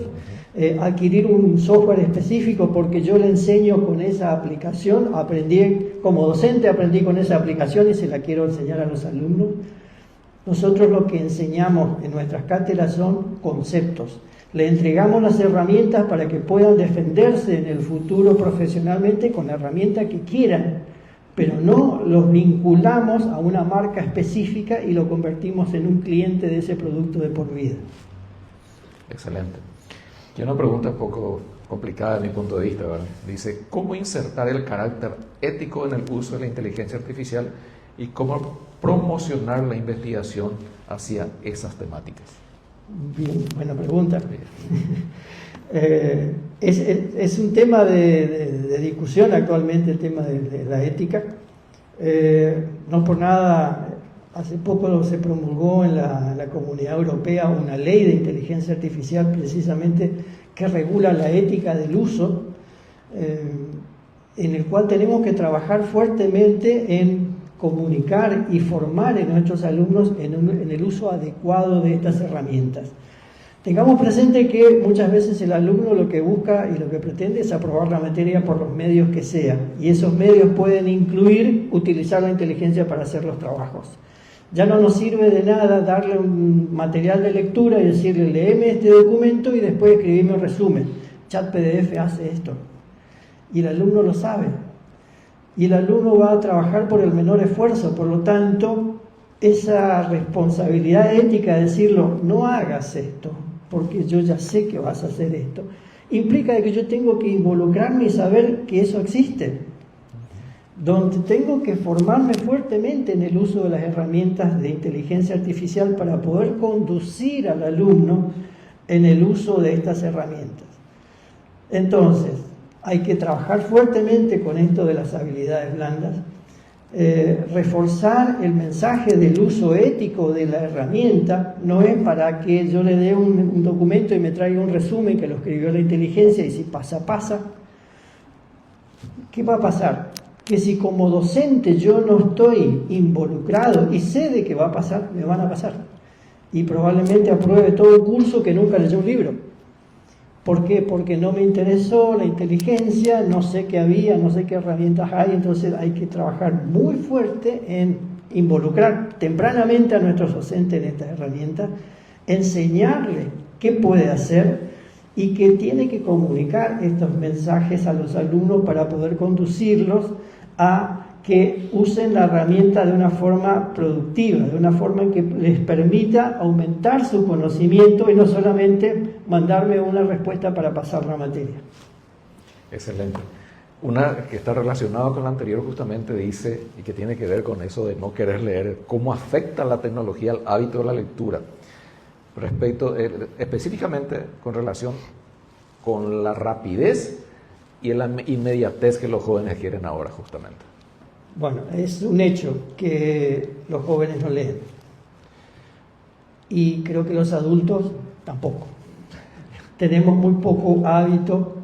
adquirir un software específico porque yo le enseño con esa aplicación, como docente aprendí con esa aplicación y se la quiero enseñar a los alumnos. Nosotros lo que enseñamos en nuestras cátedras son conceptos. Le entregamos las herramientas para que puedan defenderse en el futuro profesionalmente con la herramienta que quieran, pero no los vinculamos a una marca específica y lo convertimos en un cliente de ese producto de por vida. Excelente. Y una pregunta un poco complicada desde mi punto de vista, ¿verdad? Dice, ¿cómo insertar el carácter ético en el uso de la inteligencia artificial y cómo promocionar la investigación hacia esas temáticas? Bien, buena pregunta. Es un tema de discusión actualmente, el tema de la ética. No por nada, hace poco se promulgó en la Comunidad Europea una ley de inteligencia artificial precisamente que regula la ética del uso, en el cual tenemos que trabajar fuertemente en comunicar y formar a nuestros alumnos en el uso adecuado de estas herramientas. Tengamos presente que muchas veces el alumno lo que busca y lo que pretende es aprobar la materia por los medios que sea, y esos medios pueden incluir utilizar la inteligencia para hacer los trabajos. Ya no nos sirve de nada darle un material de lectura y decirle, léeme este documento y después escribime un resumen. Chat PDF hace esto. Y el alumno lo sabe. Y el alumno va a trabajar por el menor esfuerzo. Por lo tanto, esa responsabilidad ética de decirlo, no hagas esto, porque yo ya sé que vas a hacer esto, implica que yo tengo que involucrarme y saber que eso existe, donde tengo que formarme fuertemente en el uso de las herramientas de inteligencia artificial para poder conducir al alumno en el uso de estas herramientas. Entonces, hay que trabajar fuertemente con esto de las habilidades blandas, reforzar el mensaje del uso ético de la herramienta. No es para que yo le dé un documento y me traiga un resumen que lo escribió la inteligencia y si pasa, pasa. ¿Qué va a pasar? Que si como docente yo no estoy involucrado y sé de qué va a pasar, me van a pasar. Y probablemente apruebe todo un curso que nunca leyó un libro. ¿Por qué? Porque no me interesó la inteligencia, no sé qué había, no sé qué herramientas hay, entonces hay que trabajar muy fuerte en involucrar tempranamente a nuestros docentes en estas herramientas, enseñarle qué puede hacer y que tiene que comunicar estos mensajes a los alumnos para poder conducirlos a que usen la herramienta de una forma productiva, de una forma en que les permita aumentar su conocimiento y no solamente mandarme una respuesta para pasar la materia. Excelente. Una que está relacionada con la anterior justamente dice, y que tiene que ver con eso de no querer leer, cómo afecta la tecnología al hábito de la lectura, respecto, específicamente con relación con la rapidez y la inmediatez que los jóvenes quieren ahora justamente. Bueno, es un hecho que los jóvenes no leen y creo que los adultos tampoco. Tenemos muy poco hábito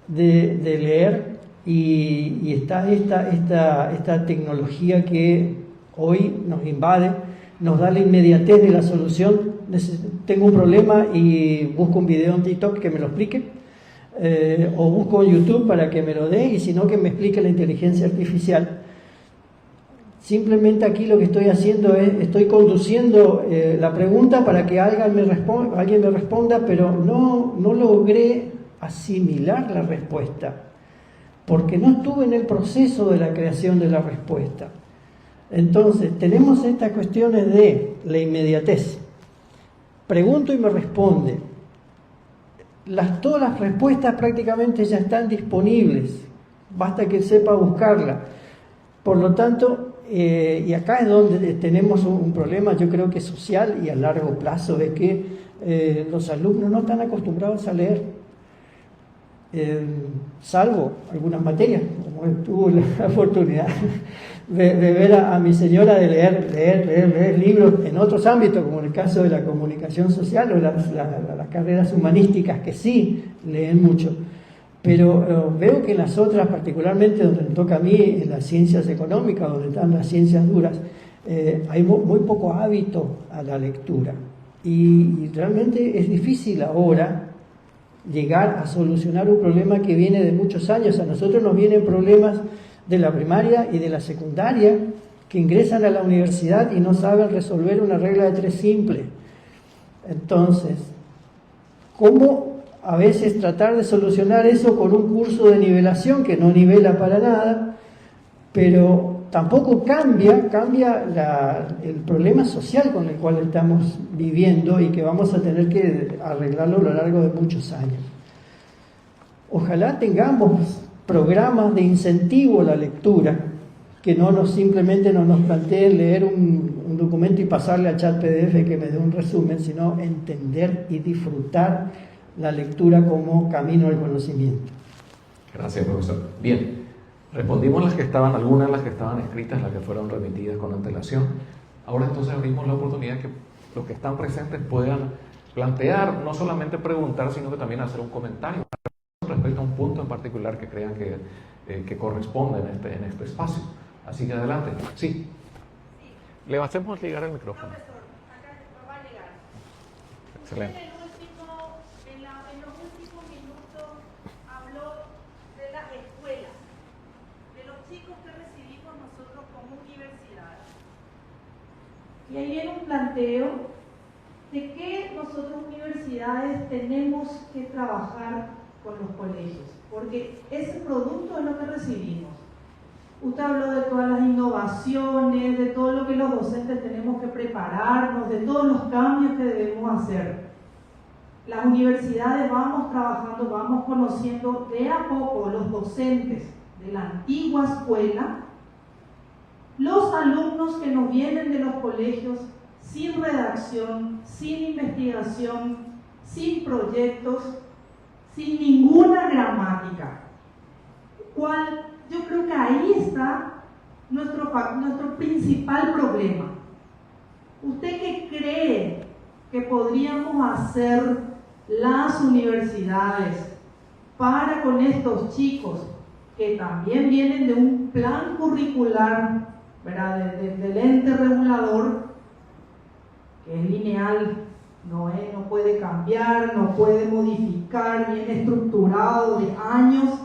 de leer y está esta tecnología que hoy nos invade, nos da la inmediatez de la solución. Tengo un problema y busco un video en TikTok que me lo explique, o busco en YouTube para que me lo dé, y si no, que me explique la inteligencia artificial. Simplemente aquí lo que estoy haciendo es, estoy conduciendo la pregunta para que alguien me responda, pero no logré asimilar la respuesta, porque no estuve en el proceso de la creación de la respuesta. Entonces, tenemos estas cuestiones de la inmediatez. Pregunto y me responde. Todas las respuestas prácticamente ya están disponibles, basta que sepa buscarla. Por lo tanto, y acá es donde tenemos un problema, yo creo que social y a largo plazo, de que los alumnos no están acostumbrados a leer, salvo algunas materias, como tuve la oportunidad de ver a mi señora de leer libros en otros ámbitos, como en el caso de la comunicación social o las carreras humanísticas, que sí leen mucho. Pero veo que en las otras, particularmente donde me toca a mí, en las ciencias económicas, donde están las ciencias duras, hay muy poco hábito a la lectura. Y realmente es difícil ahora llegar a solucionar un problema que viene de muchos años. A nosotros nos vienen problemas de la primaria y de la secundaria, que ingresan a la universidad y no saben resolver una regla de 3 simple. Entonces, ¿cómo a veces tratar de solucionar eso con un curso de nivelación que no nivela para nada, pero tampoco cambia el problema social con el cual estamos viviendo y que vamos a tener que arreglarlo a lo largo de muchos años? Ojalá tengamos programas de incentivo a la lectura, que simplemente no nos planteen leer un documento y pasarle a chat PDF que me dé un resumen, sino entender y disfrutar la lectura como camino al conocimiento. Gracias, profesor. Bien, respondimos algunas de las que estaban escritas, las que fueron remitidas con antelación. Ahora entonces abrimos la oportunidad que los que están presentes puedan plantear, no solamente preguntar, sino que también hacer un comentario respecto a un punto en particular que crean que corresponde en este espacio. Así que adelante. Sí. Le hacemos llegar el micrófono. Profesor, acá va a llegar. Excelente. En los últimos minutos habló de las escuelas, de los chicos que recibimos nosotros como universidades. Y ahí viene un planteo de que nosotros universidades tenemos que trabajar con los colegios, porque ese producto es lo que recibimos. Usted habló de todas las innovaciones, de todo lo que los docentes tenemos que prepararnos, de todos los cambios que debemos hacer. Las universidades vamos trabajando, vamos conociendo de a poco los docentes de la antigua escuela, los alumnos que nos vienen de los colegios sin redacción, sin investigación, sin proyectos, sin ninguna gramática. Yo creo que ahí está nuestro principal problema. ¿Usted qué cree que podríamos hacer las universidades para con estos chicos que también vienen de un plan curricular, ¿verdad? Del ente regulador, que es lineal, no puede cambiar, no puede modificar, bien estructurado de años?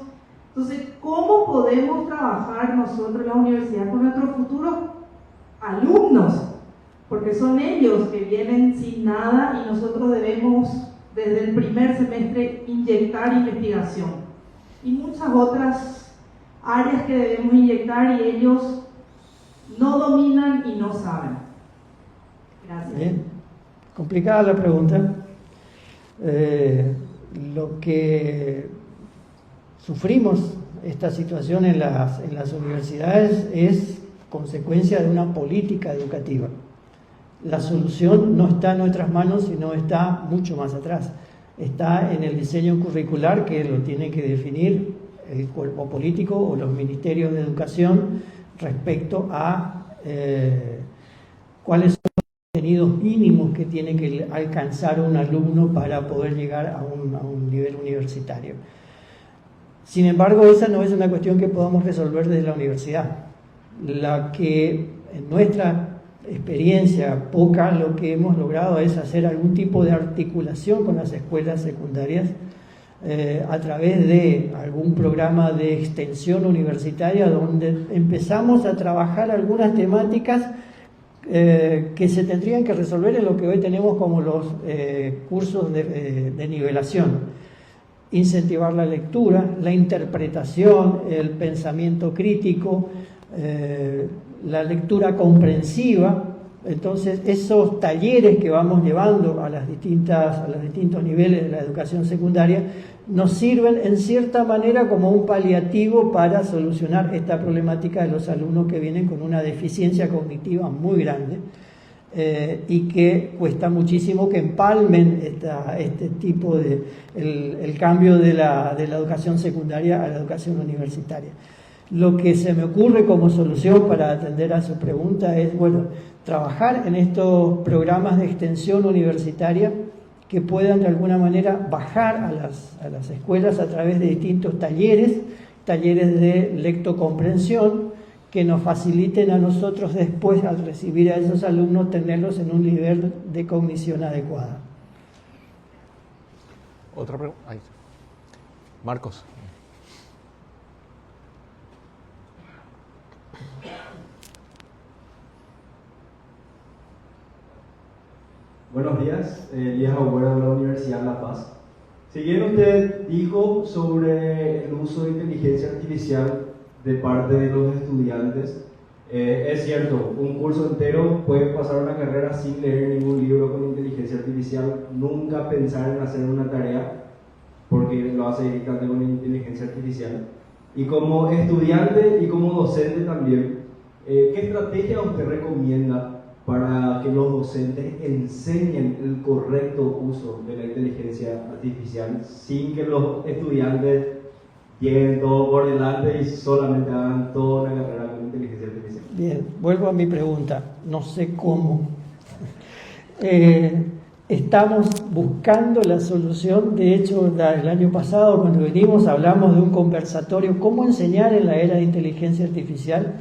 Entonces, ¿cómo podemos trabajar nosotros en la universidad con nuestros futuros alumnos? Porque son ellos que vienen sin nada y nosotros debemos desde el primer semestre inyectar investigación y muchas otras áreas que debemos inyectar y ellos no dominan y no saben. Gracias. Bien, complicada la pregunta. Lo que sufrimos esta situación en las universidades es consecuencia de una política educativa. La solución no está en nuestras manos, sino está mucho más atrás. Está en el diseño curricular, que lo tiene que definir el cuerpo político o los ministerios de educación respecto a cuáles son los contenidos mínimos que tiene que alcanzar un alumno para poder llegar a un nivel universitario. Sin embargo, esa no es una cuestión que podamos resolver desde la universidad. La que en nuestra experiencia poca lo que hemos logrado es hacer algún tipo de articulación con las escuelas secundarias a través de algún programa de extensión universitaria donde empezamos a trabajar algunas temáticas que se tendrían que resolver en lo que hoy tenemos como los cursos de nivelación. Incentivar la lectura, la interpretación, el pensamiento crítico, la lectura comprensiva. Entonces, esos talleres que vamos llevando a los distintos niveles de la educación secundaria nos sirven en cierta manera como un paliativo para solucionar esta problemática de los alumnos que vienen con una deficiencia cognitiva muy grande y que cuesta muchísimo que empalmen este tipo de el cambio de la educación secundaria a la educación universitaria. Lo que se me ocurre como solución para atender a su pregunta es, bueno, trabajar en estos programas de extensión universitaria que puedan de alguna manera bajar a las escuelas a través de distintos talleres de lectocomprensión, que nos faciliten a nosotros después, al recibir a esos alumnos, tenerlos en un nivel de cognición adecuada. Otra pregunta. Marcos. Buenos días, Elías Agüero de la Universidad de La Paz. Si bien usted dijo sobre el uso de inteligencia artificial de parte de los estudiantes, es cierto, un curso entero puede pasar una carrera sin leer ningún libro con inteligencia artificial, nunca pensar en hacer una tarea, porque lo hace directamente con inteligencia artificial. Y como estudiante y como docente también, ¿qué estrategia usted recomienda para que los docentes enseñen el correcto uso de la inteligencia artificial sin que los estudiantes lleguen todo por delante y solamente hagan toda la carrera con inteligencia artificial? Bien, vuelvo a mi pregunta, no sé cómo. Estamos buscando la solución. De hecho, el año pasado cuando venimos hablamos de un conversatorio, cómo enseñar en la era de inteligencia artificial.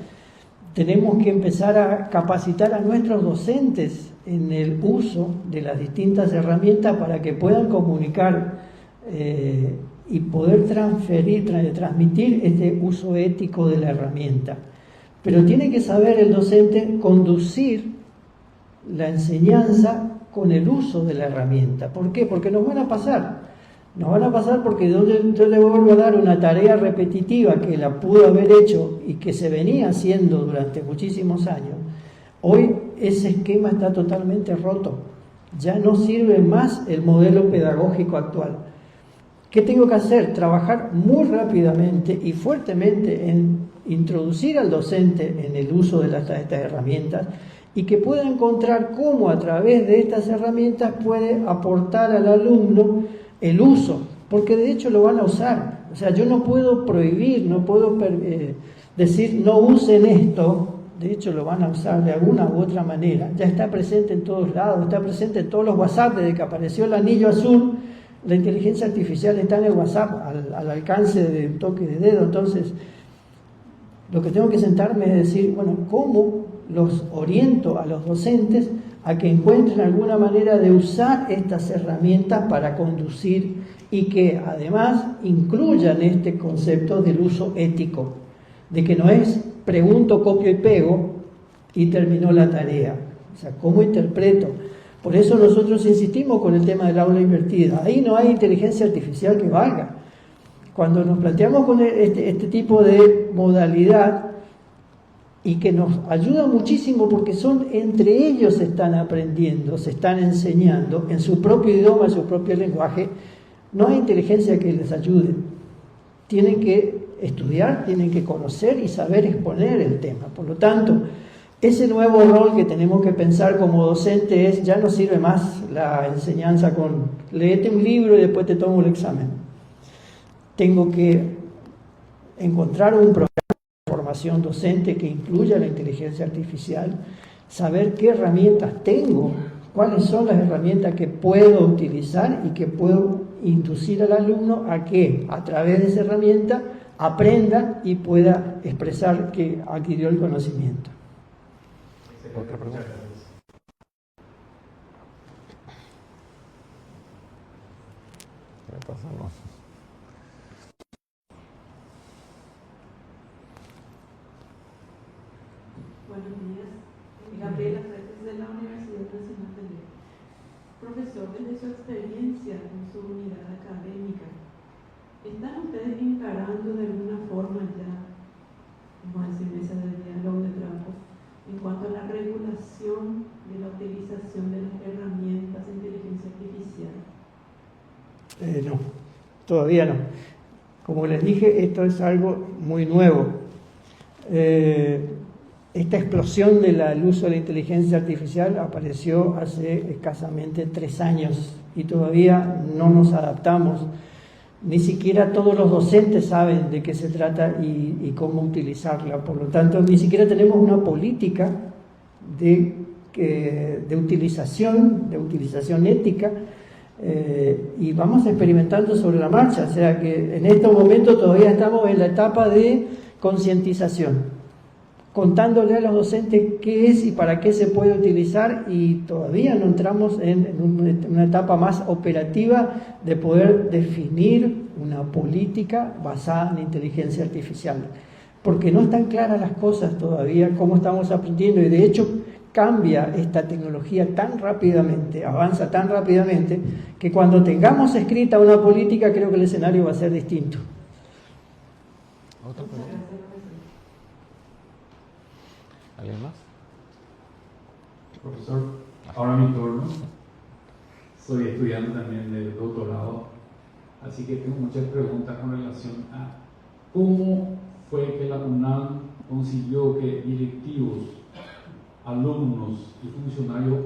Tenemos que empezar a capacitar a nuestros docentes en el uso de las distintas herramientas para que puedan comunicar y poder transmitir este uso ético de la herramienta. Pero tiene que saber el docente conducir la enseñanza con el uso de la herramienta. ¿Por qué? Porque nos van a pasar Nos van a pasar porque yo le vuelvo a dar una tarea repetitiva que la pudo haber hecho y que se venía haciendo durante muchísimos años. Hoy ese esquema está totalmente roto. Ya no sirve más el modelo pedagógico actual. ¿Qué tengo que hacer? Trabajar muy rápidamente y fuertemente en introducir al docente en el uso de estas herramientas y que pueda encontrar cómo a través de estas herramientas puede aportar al alumno el uso, porque de hecho lo van a usar. O sea, yo no puedo prohibir, no puedo decir no usen esto, de hecho lo van a usar de alguna u otra manera. Ya está presente en todos lados, está presente en todos los WhatsApp. Desde que apareció el anillo azul, la inteligencia artificial está en el WhatsApp al alcance de un toque de dedo. Entonces, lo que tengo que sentarme es decir, bueno, ¿cómo los oriento a los docentes a que encuentren alguna manera de usar estas herramientas para conducir y que además incluyan este concepto del uso ético, de que no es pregunto, copio y pego y terminó la tarea? O sea, ¿cómo interpreto? Por eso nosotros insistimos con el tema del aula invertida. Ahí no hay inteligencia artificial que valga. Cuando nos planteamos con este tipo de modalidad, y que nos ayuda muchísimo porque son entre ellos se están aprendiendo, se están enseñando en su propio idioma, en su propio lenguaje, no hay inteligencia que les ayude. Tienen que estudiar, tienen que conocer y saber exponer el tema. Por lo tanto, ese nuevo rol que tenemos que pensar como docente es, ya no sirve más la enseñanza con léete un libro y después te tomo el examen. Tengo que encontrar un programa de formación docente que incluya la inteligencia artificial, saber qué herramientas tengo, cuáles son las herramientas que puedo utilizar y que puedo inducir al alumno a que a través de esa herramienta aprenda y pueda expresar que adquirió el conocimiento. Otra pregunta. ¿Qué me pasa? No. Buenos días. Gabriela Fretes de la Universidad Nacional de Lima. Profesor, desde su experiencia en su unidad académica, ¿están ustedes encarando de alguna forma ya, vamos a decir, mesa de diálogo de trabajo, en cuanto a la regulación de la utilización de las herramientas de inteligencia artificial? No, todavía no. Como les dije, esto es algo muy nuevo. Esta explosión del uso de la inteligencia artificial apareció hace escasamente 3 años y todavía no nos adaptamos. Ni siquiera todos los docentes saben de qué se trata y cómo utilizarla. Por lo tanto, ni siquiera tenemos una política de utilización ética, y vamos experimentando sobre la marcha. O sea que en este momento todavía estamos en la etapa de concientización, contándole a los docentes qué es y para qué se puede utilizar, y todavía no entramos en una etapa más operativa de poder definir una política basada en inteligencia artificial, porque no están claras las cosas todavía, cómo estamos aprendiendo, y de hecho cambia esta tecnología tan rápidamente, avanza tan rápidamente, que cuando tengamos escrita una política creo que el escenario va a ser distinto. ¿Otra pregunta? ¿Alguien más? Profesor, ahora mi turno. Soy estudiante también de doctorado, así que tengo muchas preguntas con relación a cómo fue que la UNAM consiguió que directivos, alumnos y funcionarios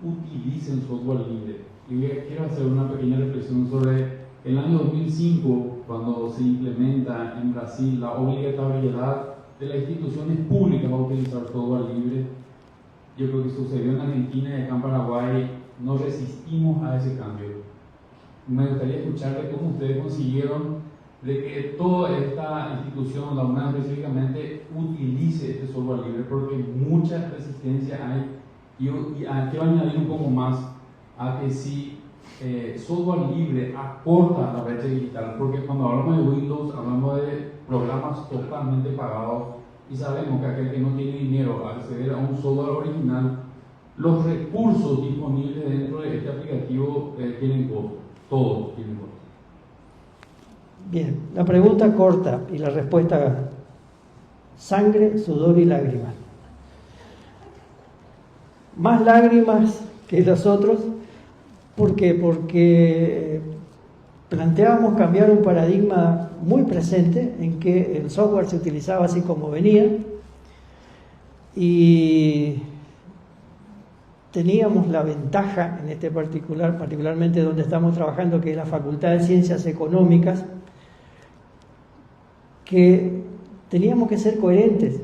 utilicen software libre. Y quiero hacer una pequeña reflexión sobre el año 2005, cuando se implementa en Brasil la obligatoriedad de las instituciones públicas a utilizar software libre. Yo creo que sucedió en Argentina y acá en Paraguay no resistimos a ese cambio. Me gustaría escucharle cómo ustedes consiguieron de que toda esta institución, la UNAM específicamente, utilice este software libre, porque mucha resistencia hay. Y quiero añadir un poco más a que si software libre acorta la brecha digital, porque cuando hablamos de Windows hablamos de programas totalmente pagados, y sabemos que aquel que no tiene dinero a acceder a un software original, los recursos disponibles dentro de este aplicativo tienen costo, todos tienen costo. Bien, la pregunta corta y la respuesta: sangre, sudor y lágrimas. Más lágrimas que los otros. ¿Por qué? Porque planteábamos cambiar un paradigma muy presente en que el software se utilizaba así como venía, y teníamos la ventaja en este particularmente donde estamos trabajando, que es la Facultad de Ciencias Económicas, que teníamos que ser coherentes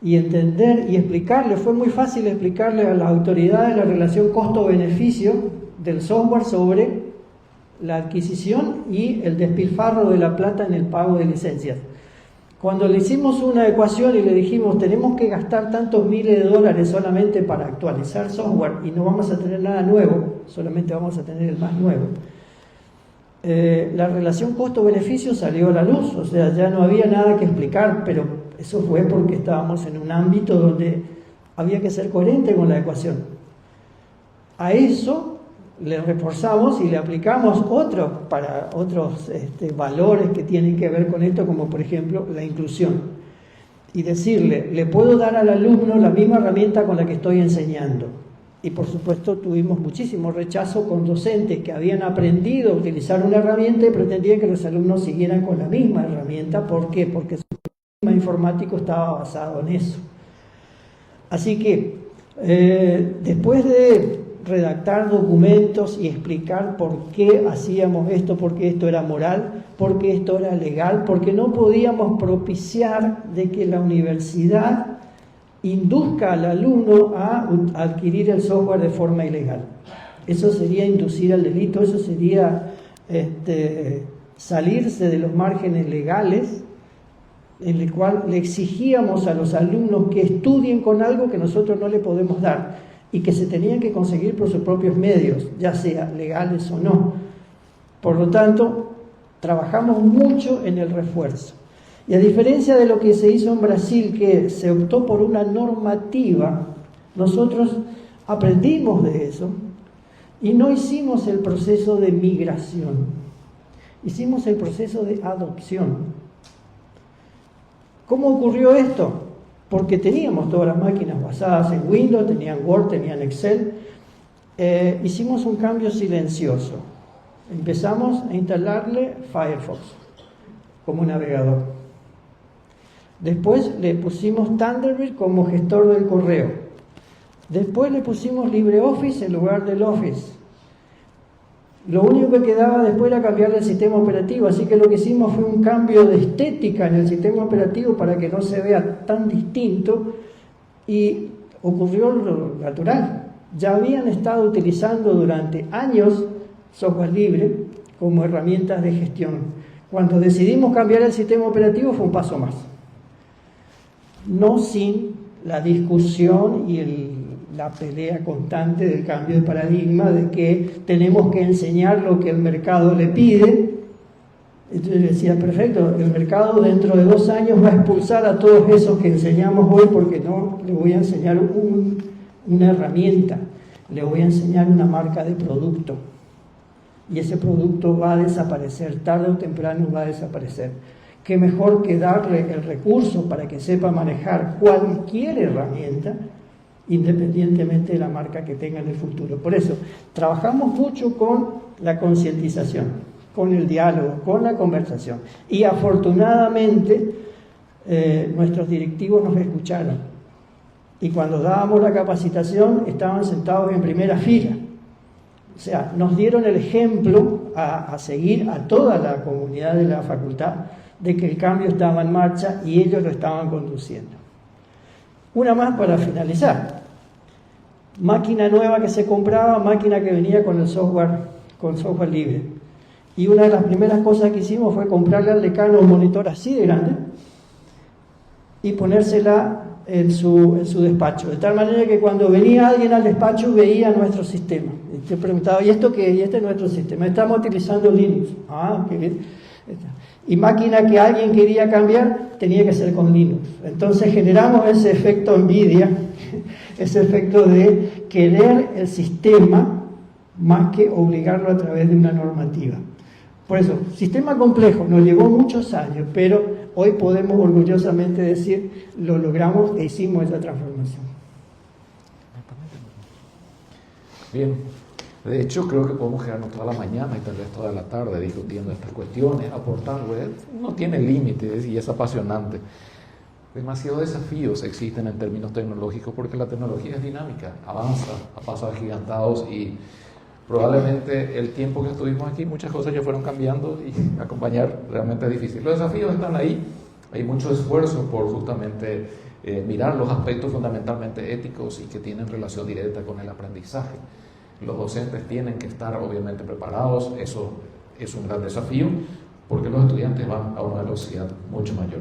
y entender y explicarle. Fue muy fácil explicarle a las autoridades la relación costo-beneficio del software sobre la adquisición y el despilfarro de la plata en el pago de licencias. Cuando le hicimos una ecuación y le dijimos tenemos que gastar tantos miles de dólares solamente para actualizar software y no vamos a tener nada nuevo, solamente vamos a tener el más nuevo, la relación costo-beneficio salió a la luz. O sea, ya no había nada que explicar, pero eso fue porque estábamos en un ámbito donde había que ser coherente con la ecuación. A eso le reforzamos y le aplicamos otros valores que tienen que ver con esto, como por ejemplo la inclusión. Y decirle, le puedo dar al alumno la misma herramienta con la que estoy enseñando. Y por supuesto tuvimos muchísimo rechazo con docentes que habían aprendido a utilizar una herramienta y pretendían que los alumnos siguieran con la misma herramienta. ¿Por qué? Porque su sistema informático estaba basado en eso. Así que después de redactar documentos y explicar por qué hacíamos esto, por qué esto era moral, por qué esto era legal, porque no podíamos propiciar de que la universidad induzca al alumno a adquirir el software de forma ilegal. Eso sería inducir al delito, eso sería salirse de los márgenes legales, en el cual le exigíamos a los alumnos que estudien con algo que nosotros no le podemos dar y que se tenían que conseguir por sus propios medios, ya sea legales o no. Por lo tanto, trabajamos mucho en el refuerzo. Y a diferencia de lo que se hizo en Brasil, que se optó por una normativa, nosotros aprendimos de eso y no hicimos el proceso de migración, hicimos el proceso de adopción. ¿Cómo ocurrió esto? Porque teníamos todas las máquinas basadas en Windows, tenían Word, tenían Excel. Hicimos un cambio silencioso. Empezamos a instalarle Firefox como navegador. Después le pusimos Thunderbird como gestor del correo. Después le pusimos LibreOffice en lugar del Office. Lo único que quedaba después era cambiar el sistema operativo, así que lo que hicimos fue un cambio de estética en el sistema operativo para que no se vea tan distinto, y ocurrió lo natural. Ya habían estado utilizando durante años software libre como herramientas de gestión. Cuando decidimos cambiar el sistema operativo fue un paso más. No sin la discusión y la pelea constante del cambio de paradigma, de que tenemos que enseñar lo que el mercado le pide. Entonces decía, perfecto, el mercado dentro de 2 años va a expulsar a todos esos que enseñamos hoy, porque no le voy a enseñar una herramienta, le voy a enseñar una marca de producto. Y ese producto va a desaparecer, tarde o temprano va a desaparecer. Qué mejor que darle el recurso para que sepa manejar cualquier herramienta, independientemente de la marca que tenga en el futuro. Por eso, trabajamos mucho con la concientización, con el diálogo, con la conversación. Y afortunadamente, nuestros directivos nos escucharon. Y cuando dábamos la capacitación, estaban sentados en primera fila. O sea, nos dieron el ejemplo a seguir a toda la comunidad de la facultad de que el cambio estaba en marcha y ellos lo estaban conduciendo. Una más para finalizar. Máquina nueva que se compraba, máquina que venía con software libre. Y una de las primeras cosas que hicimos fue comprarle al decano un monitor así de grande y ponérsela en su despacho. De tal manera que cuando venía alguien al despacho veía nuestro sistema. Y te preguntaba, ¿y esto qué? Y este es nuestro sistema. Estamos utilizando Linux. Ah, qué bien. Y máquina que alguien quería cambiar, tenía que ser con Linux. Entonces generamos ese efecto envidia, ese efecto de querer el sistema más que obligarlo a través de una normativa. Por eso, sistema complejo, nos llevó muchos años, pero hoy podemos orgullosamente decir, lo logramos e hicimos esa transformación. Bien, de hecho creo que podemos quedarnos toda la mañana y tal vez toda la tarde discutiendo estas cuestiones, aportando, no tiene límites y es apasionante. Demasiados desafíos existen en términos tecnológicos porque la tecnología es dinámica, avanza a pasos agigantados y probablemente el tiempo que estuvimos aquí muchas cosas ya fueron cambiando y acompañar realmente es difícil. Los desafíos están ahí, hay mucho esfuerzo por justamente mirar los aspectos fundamentalmente éticos y que tienen relación directa con el aprendizaje. Los docentes tienen que estar obviamente preparados, eso es un gran desafío porque los estudiantes van a una velocidad mucho mayor.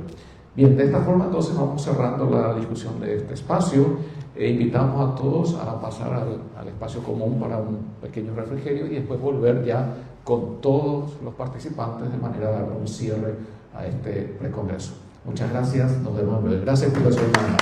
Bien, de esta forma entonces vamos cerrando la discusión de este espacio e invitamos a todos a pasar al espacio común para un pequeño refrigerio y después volver ya con todos los participantes de manera de dar un cierre a este precongreso. Muchas gracias, nos vemos luego. Gracias por su hermana.